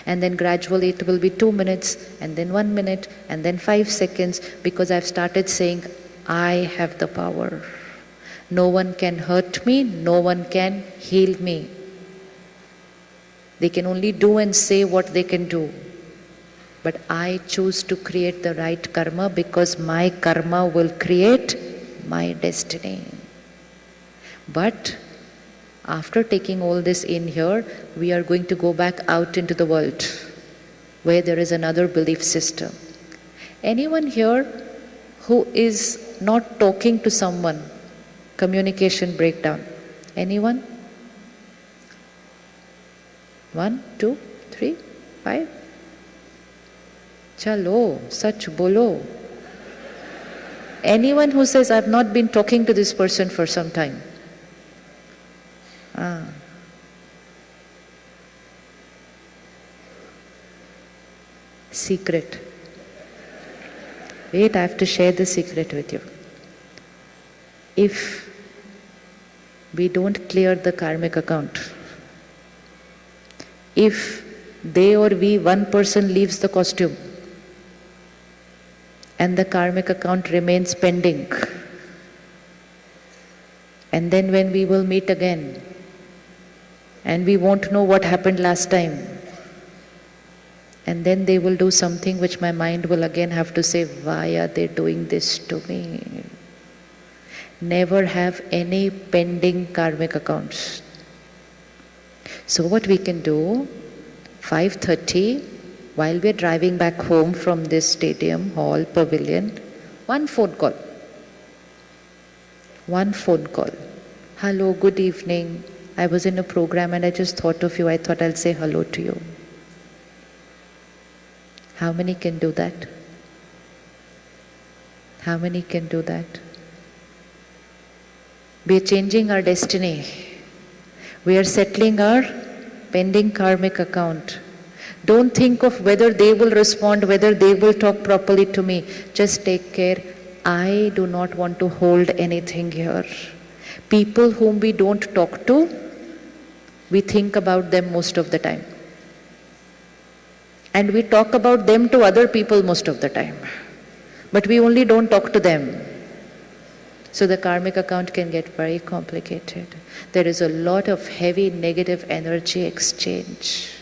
And then gradually it will be 2 minutes, and then 1 minute, and then 5 seconds, because I've started saying, I have the power. No one can hurt me, no one can heal me. They can only do and say what they can do. But I choose to create the right karma, because my karma will create my destiny. But after taking all this in here, we are going to go back out into the world where there is another belief system. Anyone here who is not talking to someone, communication breakdown? Anyone? 1, 2, 3, 5. Chalo, sach bolo. Anyone who says, I've not been talking to this person for some time? Secret. Wait, I have to share the secret with you. If we don't clear the karmic account, if they or we, one person leaves the costume, and the karmic account remains pending, and then when we will meet again, and we won't know what happened last time, and then they will do something which my mind will again have to say, why are they doing this to me? Never have any pending karmic accounts. So what we can do, 5:30, while we're driving back home from this stadium, hall, pavilion, one phone call. One phone call. Hello, good evening. I was in a program and I just thought of you. I thought I'll say hello to you. How many can do that? How many can do that? We are changing our destiny. We are settling our pending karmic account. Don't think of whether they will respond, whether they will talk properly to me. Just take care. I do not want to hold anything here. People whom we don't talk to, we think about them most of the time. And we talk about them to other people most of the time. But we only don't talk to them. So the karmic account can get very complicated. There is a lot of heavy negative energy exchange.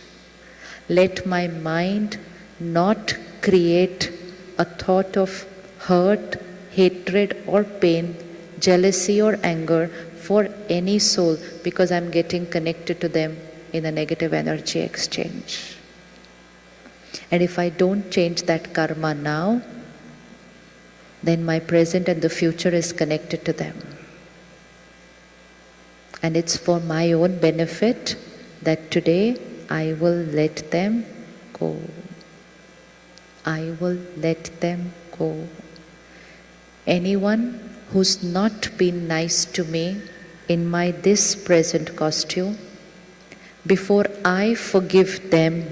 Let my mind not create a thought of hurt, hatred or pain, jealousy or anger for any soul because I'm getting connected to them in a negative energy exchange. And if I don't change that karma now, then my present and the future is connected to them. And it's for my own benefit that today I will let them go. I will let them go. Anyone who's not been nice to me in my this present costume, before I forgive them,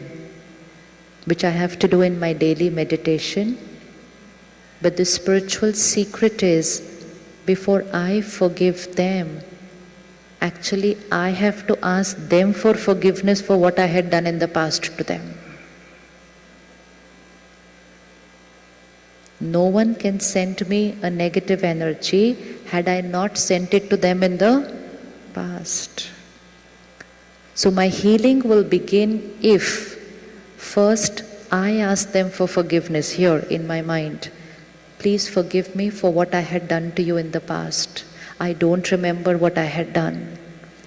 which I have to do in my daily meditation, but the spiritual secret is, before I forgive them, actually I have to ask them for forgiveness for what I had done in the past to them. No one can send me a negative energy had I not sent it to them in the past. So my healing will begin if first I ask them for forgiveness here in my mind. Please forgive me for what I had done to you in the past. I don't remember what I had done.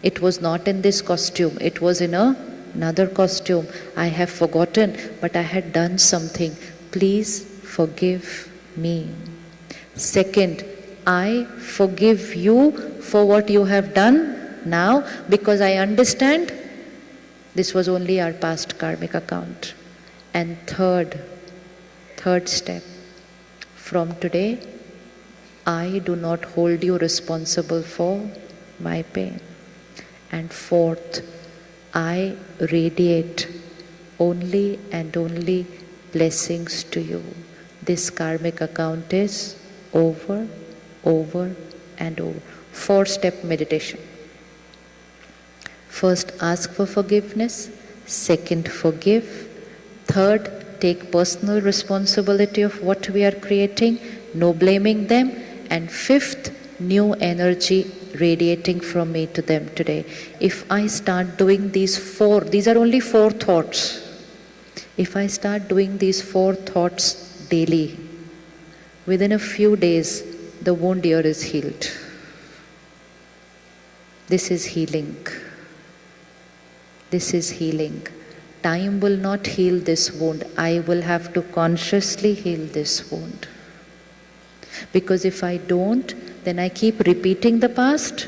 It was not in this costume. It was in another costume. I have forgotten, but I had done something. Please forgive me. Second, I forgive you for what you have done now because I understand this was only our past karmic account. And third step, from today, I do not hold you responsible for my pain. And fourth, I radiate only and only blessings to you. This karmic account is over, over and over. 4-step meditation. First, ask for forgiveness. Second, forgive. Third, take personal responsibility of what we are creating, no blaming them. And fifth, new energy radiating from me to them today. If I start doing these are only 4 thoughts. If I start doing these 4 thoughts daily, within a few days, the wound here is healed. This is healing. This is healing. Time will not heal this wound. I will have to consciously heal this wound. Because if I don't, then I keep repeating the past.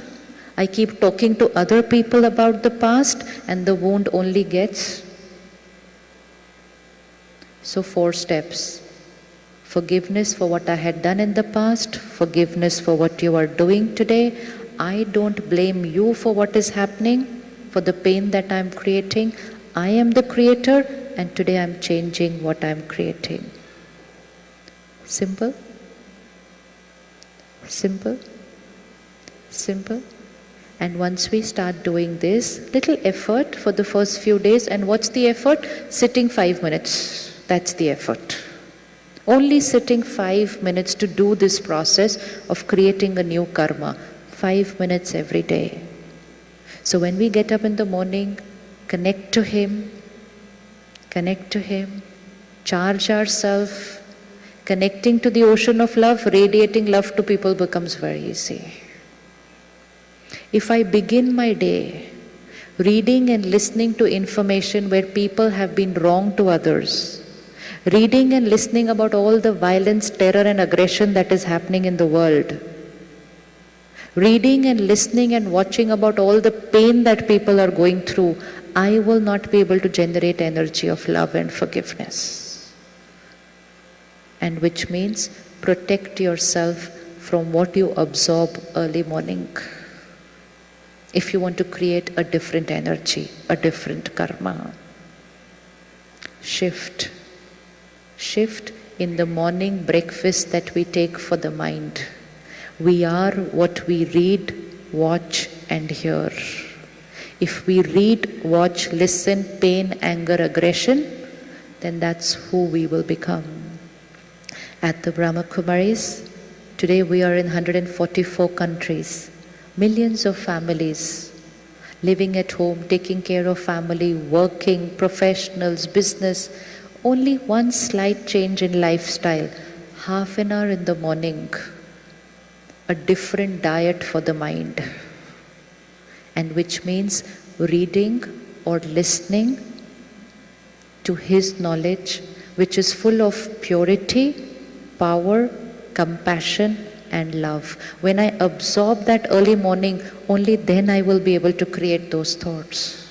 I keep talking to other people about the past, and the wound only gets. So 4 steps. Forgiveness for what I had done in the past. Forgiveness for what you are doing today. I don't blame you for what is happening, for the pain that I am creating. I am the creator, and today I am changing what I am creating. Simple? Simple? Simple? And once we start doing this, little effort for the first few days. And what's the effort? Sitting 5 minutes. That's the effort. Only sitting 5 minutes to do this process of creating a new karma. 5 minutes every day. So when we get up in the morning, connect to Him, charge ourselves. Connecting to the ocean of love, radiating love to people becomes very easy. If I begin my day reading and listening to information where people have been wrong to others, reading and listening about all the violence, terror and aggression that is happening in the world, reading and listening and watching about all the pain that people are going through, I will not be able to generate energy of love and forgiveness. And which means protect yourself from what you absorb early morning. If you want to create a different energy, a different karma. Shift in the morning breakfast that we take for the mind. We are what we read, watch and hear. If we read, watch, listen, pain, anger, aggression, then that's who we will become. At the Brahma Kumaris, today we are in 144 countries, millions of families living at home, taking care of family, working, professionals, business. Only one slight change in lifestyle, half an hour in the morning, a different diet for the mind. and which means reading or listening to His knowledge, which is full of purity, power, compassion, and love. When I absorb that early morning, only then I will be able to create those thoughts.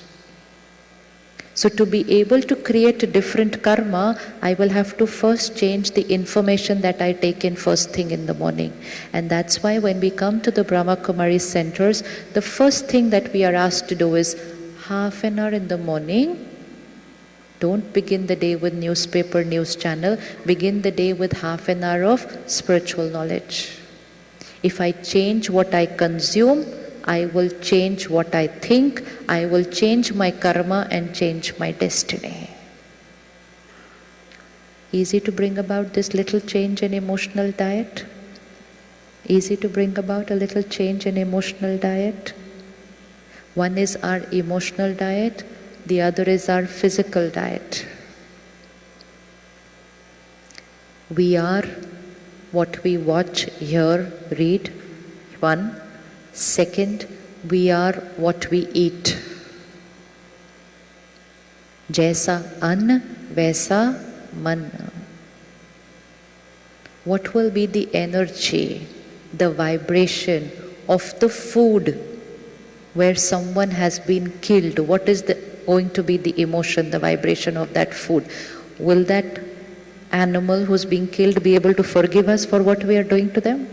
So to be able to create a different karma, I will have to first change the information that I take in first thing in the morning. And that's why when we come to the Brahma Kumari centers, the first thing that we are asked to do is half an hour in the morning. Don't begin the day with newspaper, news channel. Begin the day with half an hour of spiritual knowledge. If I change what I consume, I will change what I think, I will change my karma and change my destiny. Easy to bring about this little change in emotional diet? Easy to bring about a little change in emotional diet? One is our emotional diet, the other is our physical diet. We are what we watch, hear, read, one. Second, we are what we eat. Jaisa ann, vaisa man. What will be the energy, the vibration of the food where someone has been killed? What is going to be the emotion, the vibration of that food? Will that animal who's being killed be able to forgive us for what we are doing to them?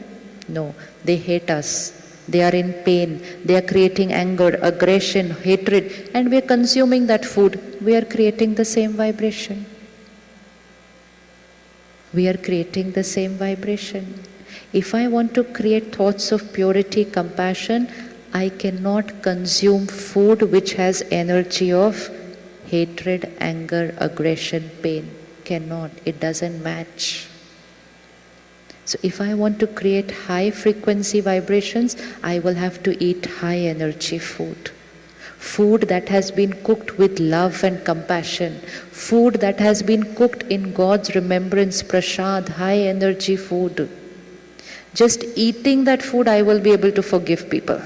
No, they hate us. They are in pain. They are creating anger, aggression, hatred, and we are consuming that food. We are creating the same vibration. We are creating the same vibration. If I want to create thoughts of purity, compassion, I cannot consume food which has energy of hatred, anger, aggression, pain. Cannot. It doesn't match. So if I want to create high frequency vibrations, I will have to eat high energy food. Food that has been cooked with love and compassion. Food that has been cooked in God's remembrance, prasad, high energy food. Just eating that food, I will be able to forgive people.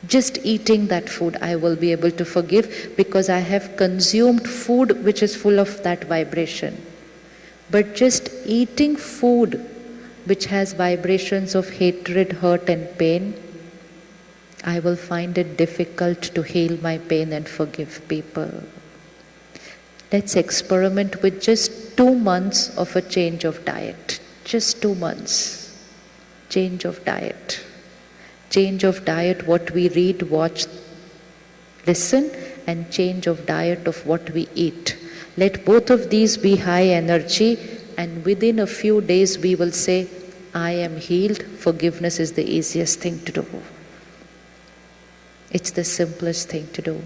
Just eating that food, I will be able to forgive because I have consumed food which is full of that vibration. But just eating food which has vibrations of hatred, hurt and pain, I will find it difficult to heal my pain and forgive people. Let's experiment with just 2 months of a change of diet. Just 2 months. Change of diet. Change of diet, what we read, watch, listen, and change of diet of what we eat. Let both of these be high energy, and within a few days we will say, I am healed. Forgiveness is the easiest thing to do. It's the simplest thing to do.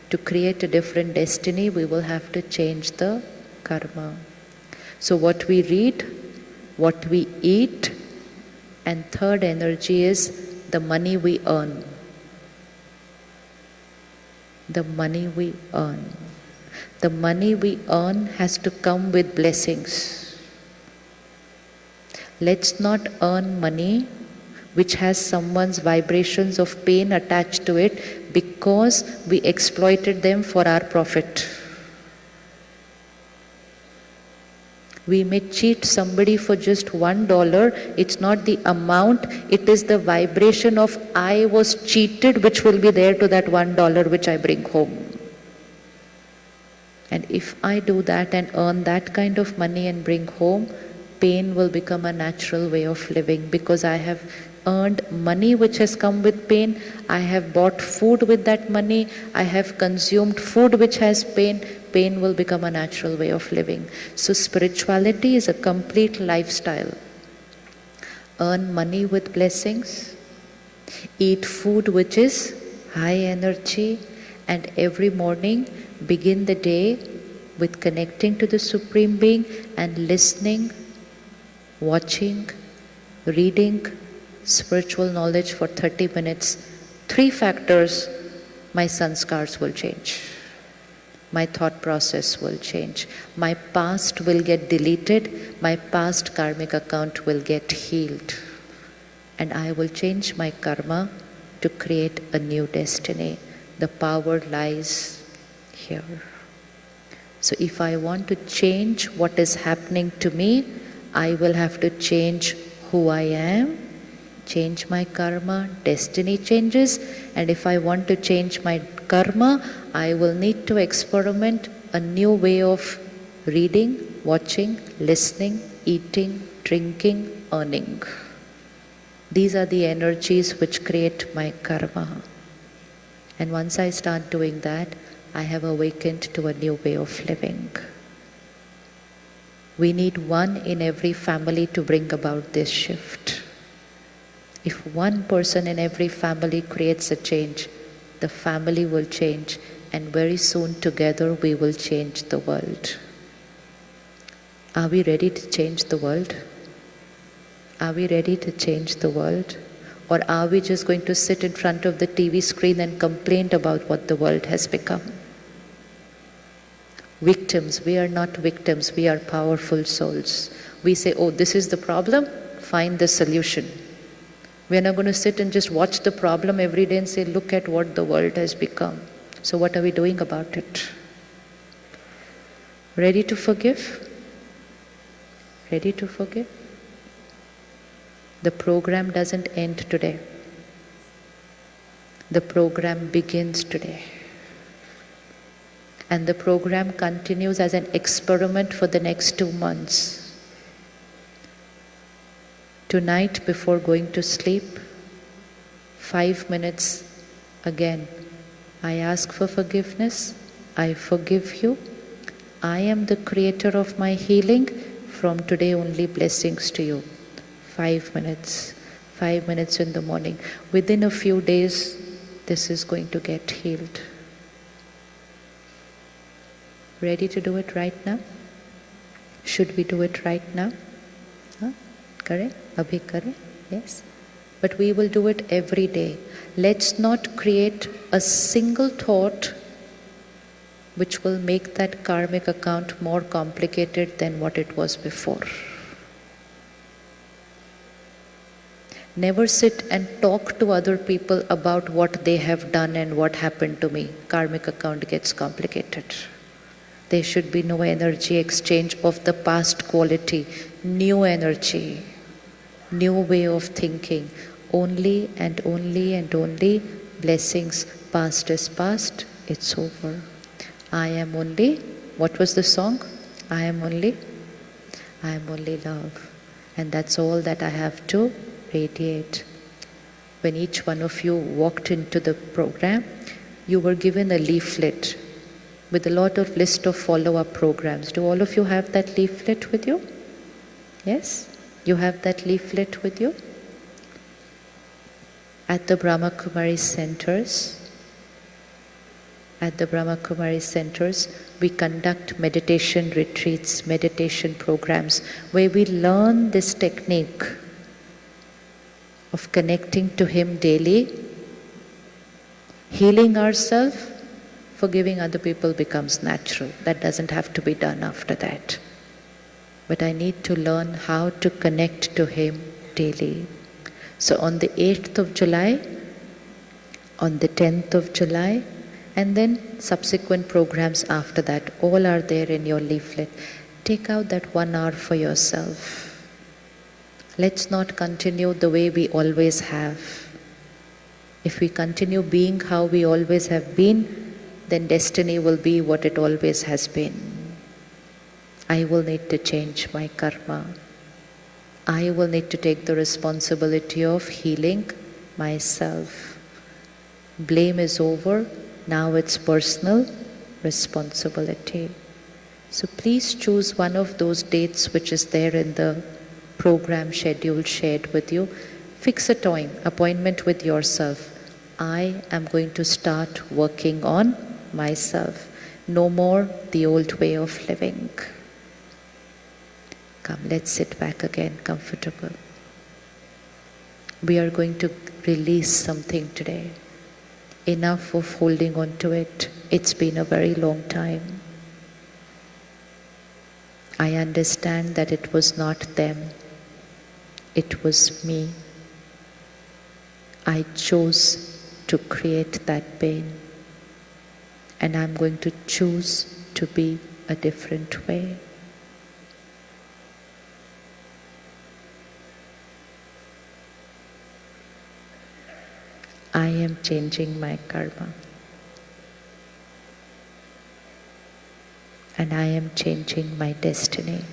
To create a different destiny, we will have to change the karma. So what we read, what we eat, and third energy is the money we earn. The money we earn. The money we earn has to come with blessings. Let's not earn money which has someone's vibrations of pain attached to it because we exploited them for our profit. We may cheat somebody for just $1. It's not the amount, it is the vibration of I was cheated which will be there to that $1 which I bring home. And if I do that and earn that kind of money and bring home, pain will become a natural way of living because I have earned money which has come with pain. I have bought food with that money. I have consumed food which has pain. Pain will become a natural way of living. So spirituality is a complete lifestyle. Earn money with blessings. Eat food which is high energy. And every morning begin the day with connecting to the Supreme Being and listening, watching, reading spiritual knowledge for 30 minutes. 3 factors, my sanskars will change. My thought process will change. My past will get deleted. My past karmic account will get healed. And I will change my karma to create a new destiny. The power lies here. So if I want to change what is happening to me, I will have to change who I am, change my karma, destiny changes. And if I want to change my karma, I will need to experiment a new way of reading, watching, listening, eating, drinking, earning. These are the energies which create my karma. And once I start doing that, I have awakened to a new way of living. We need one in every family to bring about this shift. If one person in every family creates a change, the family will change, and very soon together we will change the world. Are we ready to change the world? Are we ready to change the world? Or are we just going to sit in front of the TV screen and complain about what the world has become? Victims, we are not victims, we are powerful souls. We say, oh, this is the problem, find the solution. We are not going to sit and just watch the problem every day and say, look at what the world has become. So what are we doing about it? Ready to forgive? Ready to forgive? The program doesn't end today. The program begins today. And the program continues as an experiment for the next 2 months. Tonight, before going to sleep, 5 minutes again. I ask for forgiveness. I forgive you. I am the creator of my healing. From today only, blessings to you. 5 minutes. 5 minutes in the morning. Within a few days, this is going to get healed. Ready to do it right now? Should we do it right now? Kare? Abhi kare? Yes. But we will do it every day. Let's not create a single thought which will make that karmic account more complicated than what it was before. Never sit and talk to other people about what they have done and what happened to me. Karmic account gets complicated. There should be no energy exchange of the past quality, new energy, new way of thinking. Only and only and only blessings. Past is past, it's over. I am only, what was the song? I am only love. And that's all that I have to radiate. When each one of you walked into the program, you were given a leaflet with a lot of list of follow-up programs. Do all of you have that leaflet with you? Yes? You have that leaflet with you? At the Brahma Kumari centers, we conduct meditation retreats, meditation programs, where we learn this technique of connecting to Him daily, healing ourselves. Forgiving other people becomes natural. That doesn't have to be done after that. But I need to learn how to connect to Him daily. So on the 8th of July, on the 10th of July, and then subsequent programs after that, all are there in your leaflet. Take out that 1 hour for yourself. Let's not continue the way we always have. If we continue being how we always have been, then destiny will be what it always has been. I will need to change my karma. I will need to take the responsibility of healing myself. Blame is over. Now it's personal responsibility. So please choose one of those dates which is there in the program schedule shared with you. Fix a time, appointment with yourself. I am going to start working on myself. No more the old way of living. Come, let's sit back again, comfortable. We are going to release something today. Enough of holding on to it. It's been a very long time. I understand that it was not them. It was me. I chose to create that pain. And I'm going to choose to be a different way. I am changing my karma. And I am changing my destiny.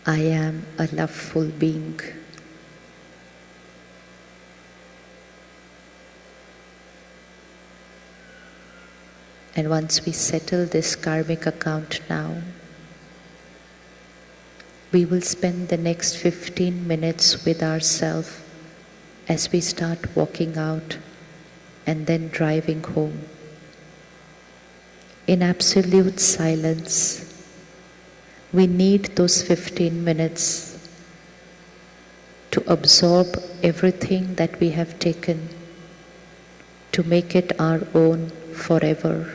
I am a loveful being. And once we settle this karmic account now, we will spend the next 15 minutes with ourselves as we start walking out and then driving home. In absolute silence, we need those 15 minutes to absorb everything that we have taken, to make it our own forever.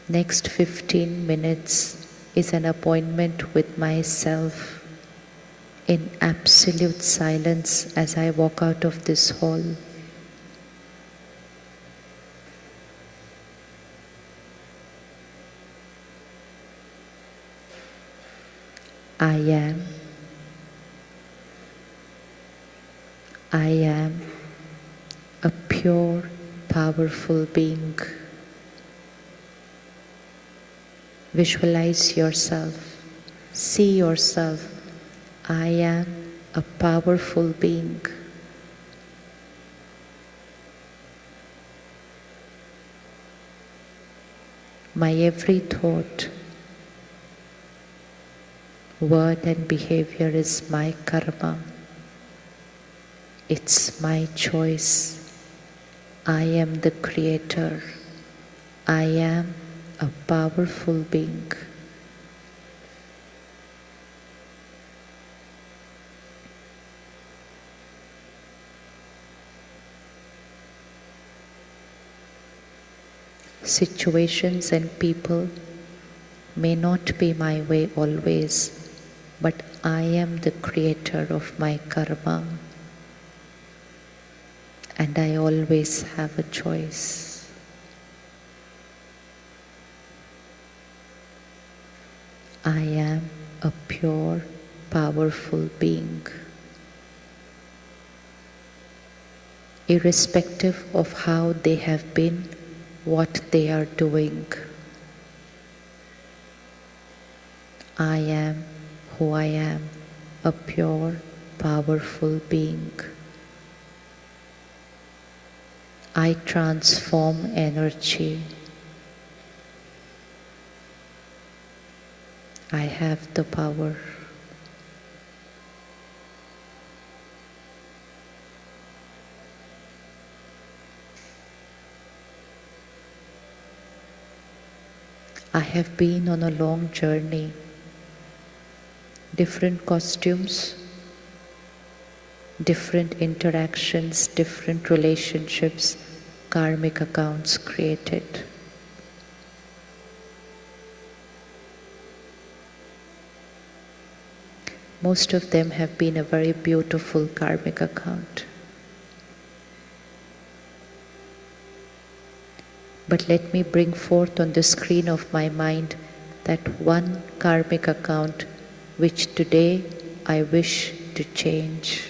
Next 15 minutes is an appointment with myself in absolute silence as I walk out of this hall. I am a pure, powerful being. Visualize yourself, see yourself. I am a powerful being. My every thought, word and behavior is my karma. It's my choice. I am the creator. I am a powerful being. Situations and people may not be my way always, but I am the creator of my karma, and I always have a choice. I am a pure, powerful being. Irrespective of how they have been, what they are doing, I am who I am, a pure, powerful being. I transform energy. I have the power. I have been on a long journey. Different costumes, different interactions, different relationships, karmic accounts created. Most of them have been a very beautiful karmic account. But let me bring forth on the screen of my mind that one karmic account which today I wish to change.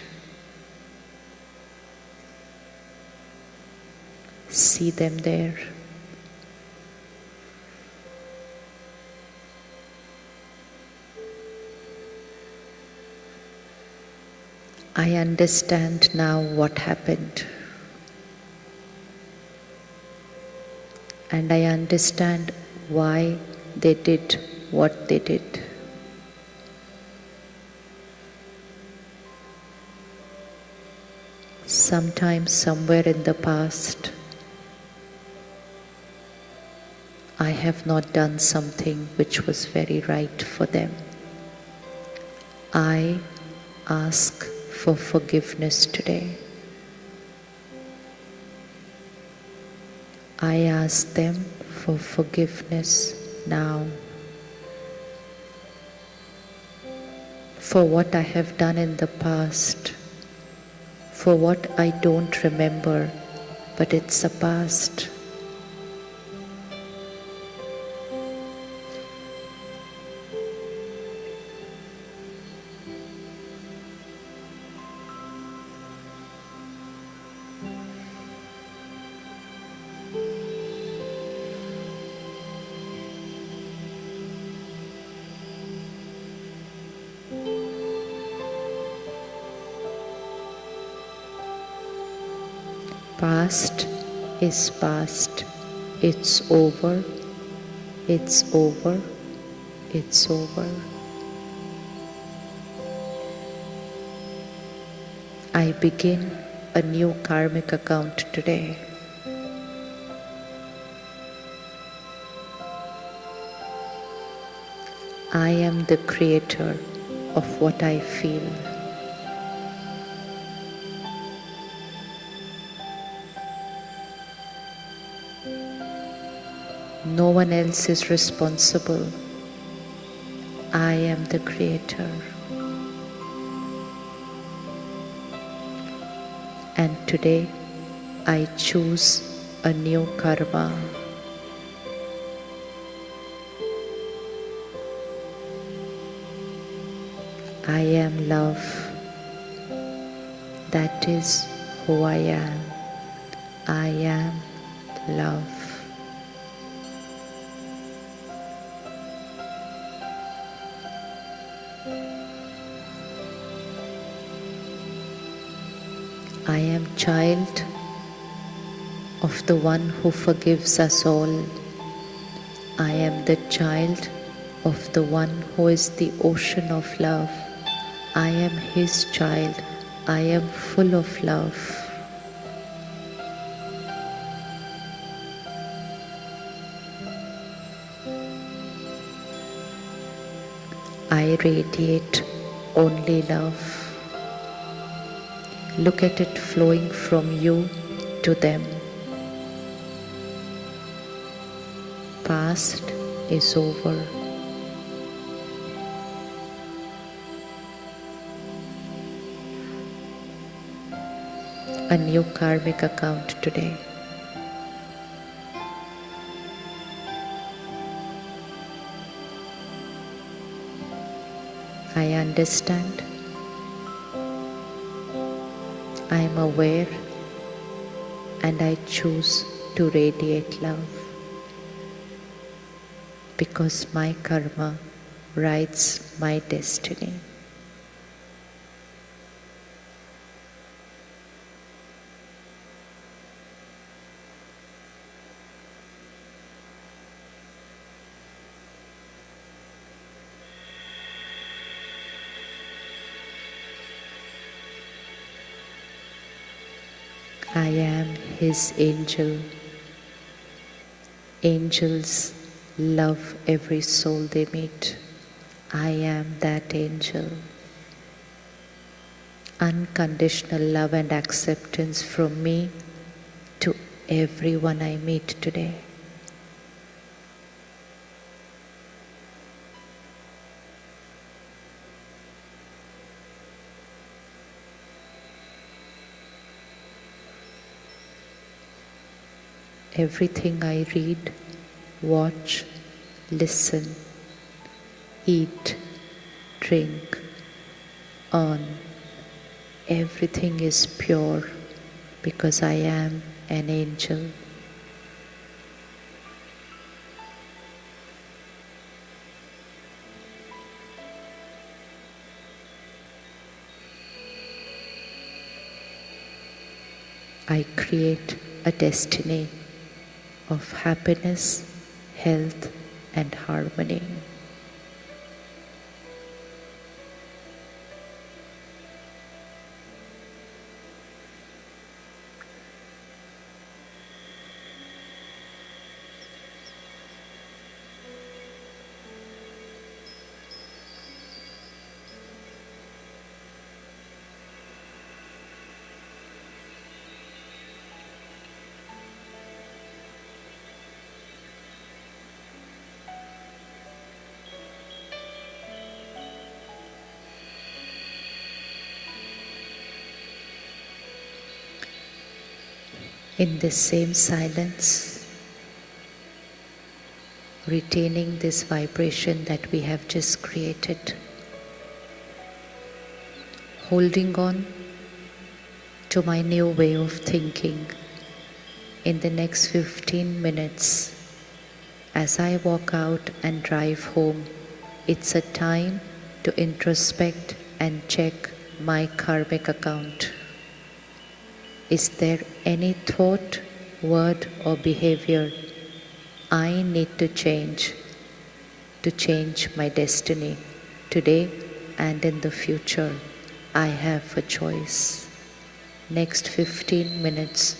See them there. I understand now what happened. And I understand why they did what they did. Sometime, somewhere in the past, I have not done something which was very right for them. I ask for forgiveness today. I ask them for forgiveness now. for what I have done in the past, for what I don't remember, but it's a past. Past is past. It's over. It's over. It's over. I begin a new karmic account today. I am the creator of what I feel. No one else is responsible. I am the creator. And today I choose a new karma. I am love. That is who I am. I am love. I am child of the one who forgives us all. I am the child of the one who is the ocean of love. I am his child. I am full of love. I radiate only love. Look at it flowing from you to them. Past is over. A new karmic account today. I understand. I am aware and I choose to radiate love because my karma writes my destiny. I am his angel. Angels love every soul they meet. I am that angel. Unconditional love and acceptance from me to everyone I meet today. Everything I read, watch, listen, eat, drink, earn, everything is pure because I am an angel. I create a destiny of happiness, health, and harmony. In this same silence, retaining this vibration that we have just created, holding on to my new way of thinking. In the next 15 minutes, as I walk out and drive home, it's a time to introspect and check my karmic account. Is there any thought, word, or behavior I need to change my destiny today and in the future? I have a choice. Next 15 minutes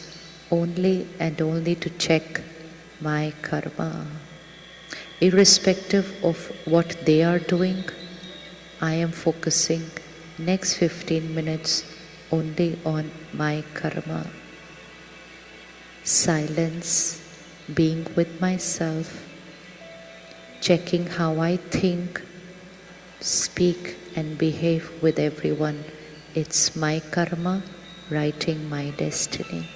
only and only to check my karma. Irrespective of what they are doing, I am focusing next 15 minutes only on my karma. Silence, being with myself, checking how I think, speak and behave with everyone. It's my karma, writing my destiny.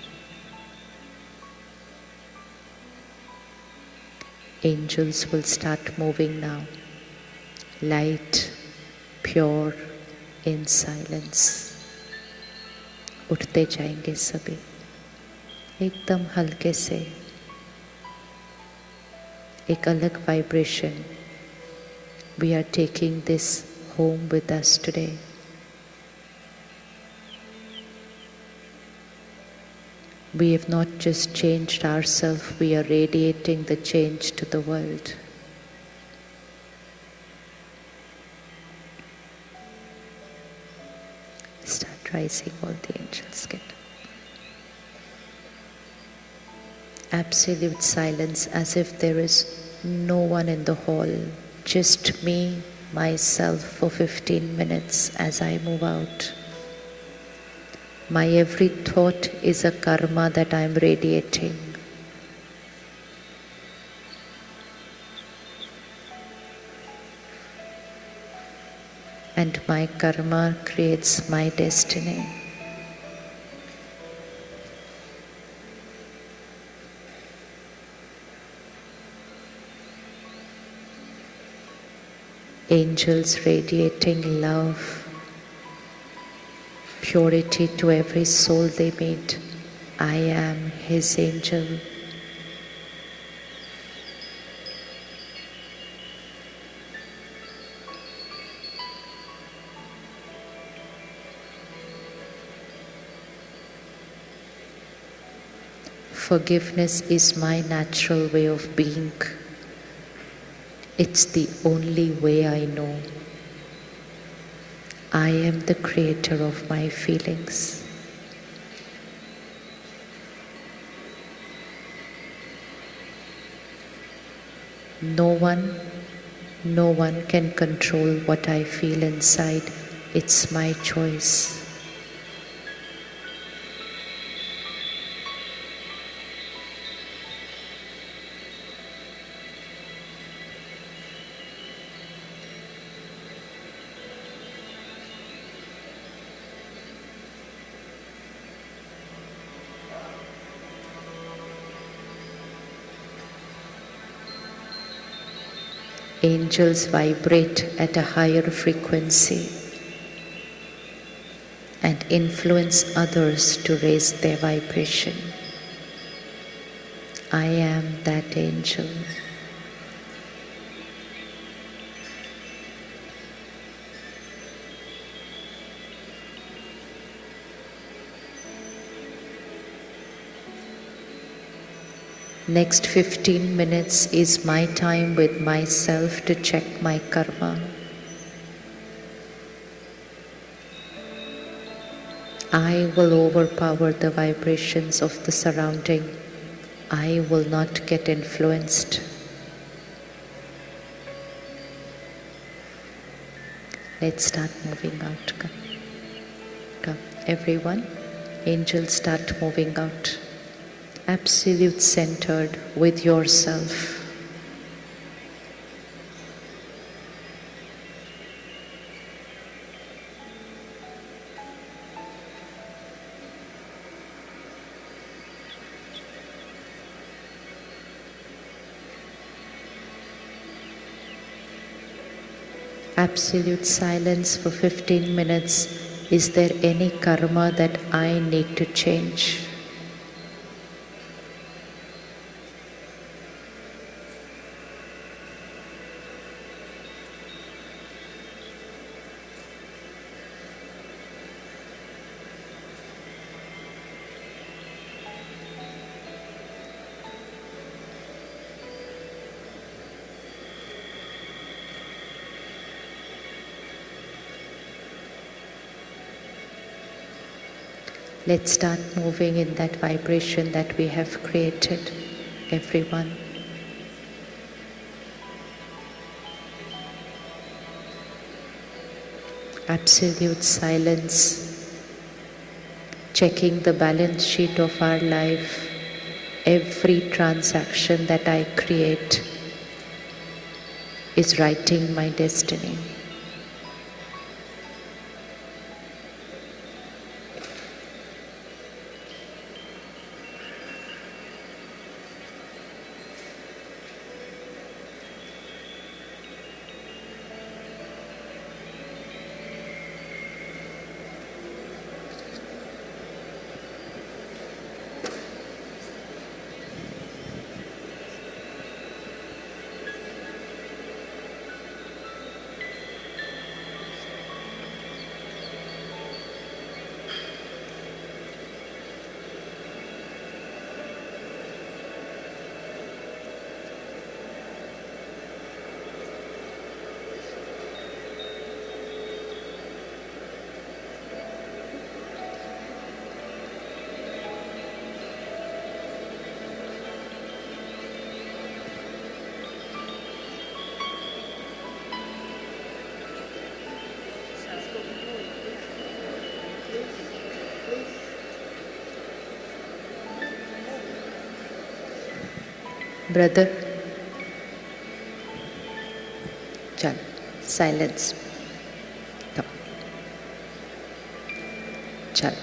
Angels will start moving now. Light, pure, in silence. उठते जाएंगे सभी एकदम हल्के से. एक अलग vibration. We are taking this home with us today. We have not just changed ourselves, we are radiating the change to the world. Start rising, all the angels get. Absolute silence, as if there is no one in the hall, just me, myself for 15 minutes as I move out. My every thought is a karma that I am radiating. And my karma creates my destiny. Angels radiating love, purity to every soul they meet. I am his angel. Forgiveness is my natural way of being. It's the only way I know. I am the creator of my feelings. No one can control what I feel inside. It's my choice. Angels vibrate at a higher frequency and influence others to raise their vibration. I am that angel. Next 15 minutes is my time with myself to check my karma. I will overpower the vibrations of the surrounding. I will not get influenced. Let's start moving out. Come. Come, everyone. Angels start moving out. Absolute centered with yourself. absolute silence for 15 minutes. Is there any karma that I need to change? Let's start moving in that vibration that we have created, everyone. Absolute silence, checking the balance sheet of our life. Every transaction that I create is writing my destiny. Brother, चल, silence. Come. चल,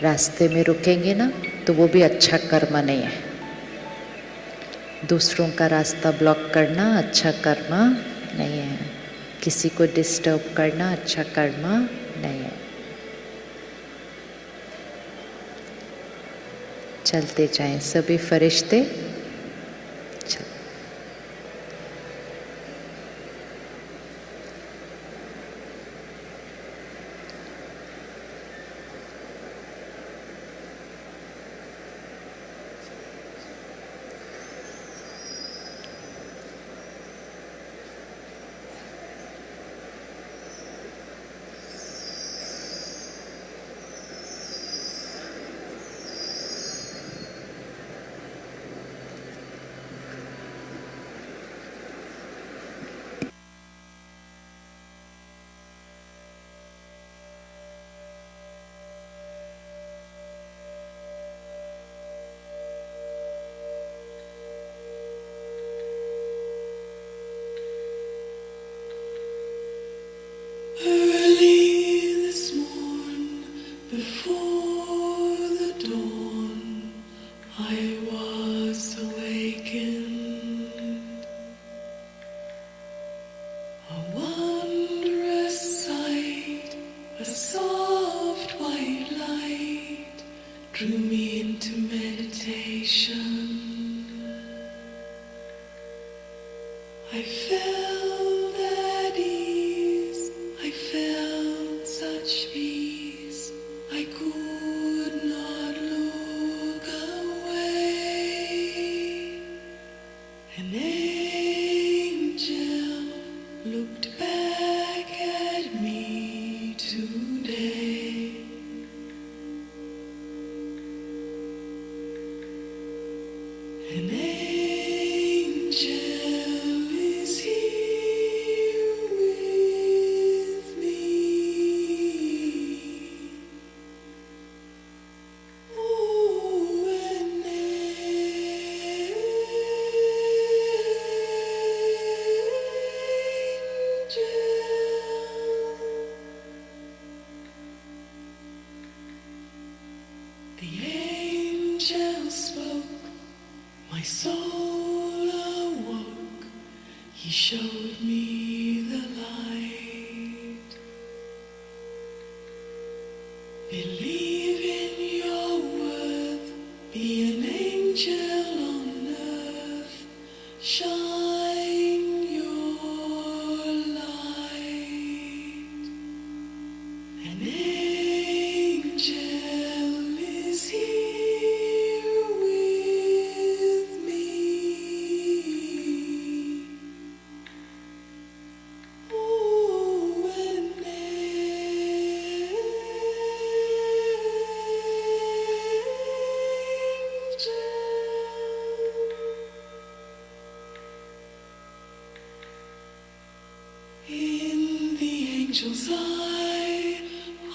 रास्ते में रुकेंगे ना तो वो भी अच्छा कर्म नहीं है. दूसरों का रास्ता ब्लॉक करना अच्छा कर्म नहीं है. किसी को डिस्टर्ब करना अच्छा कर्म नहीं है. चलते जाएं सभी फरिश्ते. An angel is here. showed me the light. Believe in your worth, be an angel on earth, shine your light. An angel is here with me. Oh, an angel. In the angel's eye,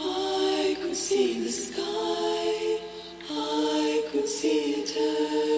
I could see the sky, I could see eternity.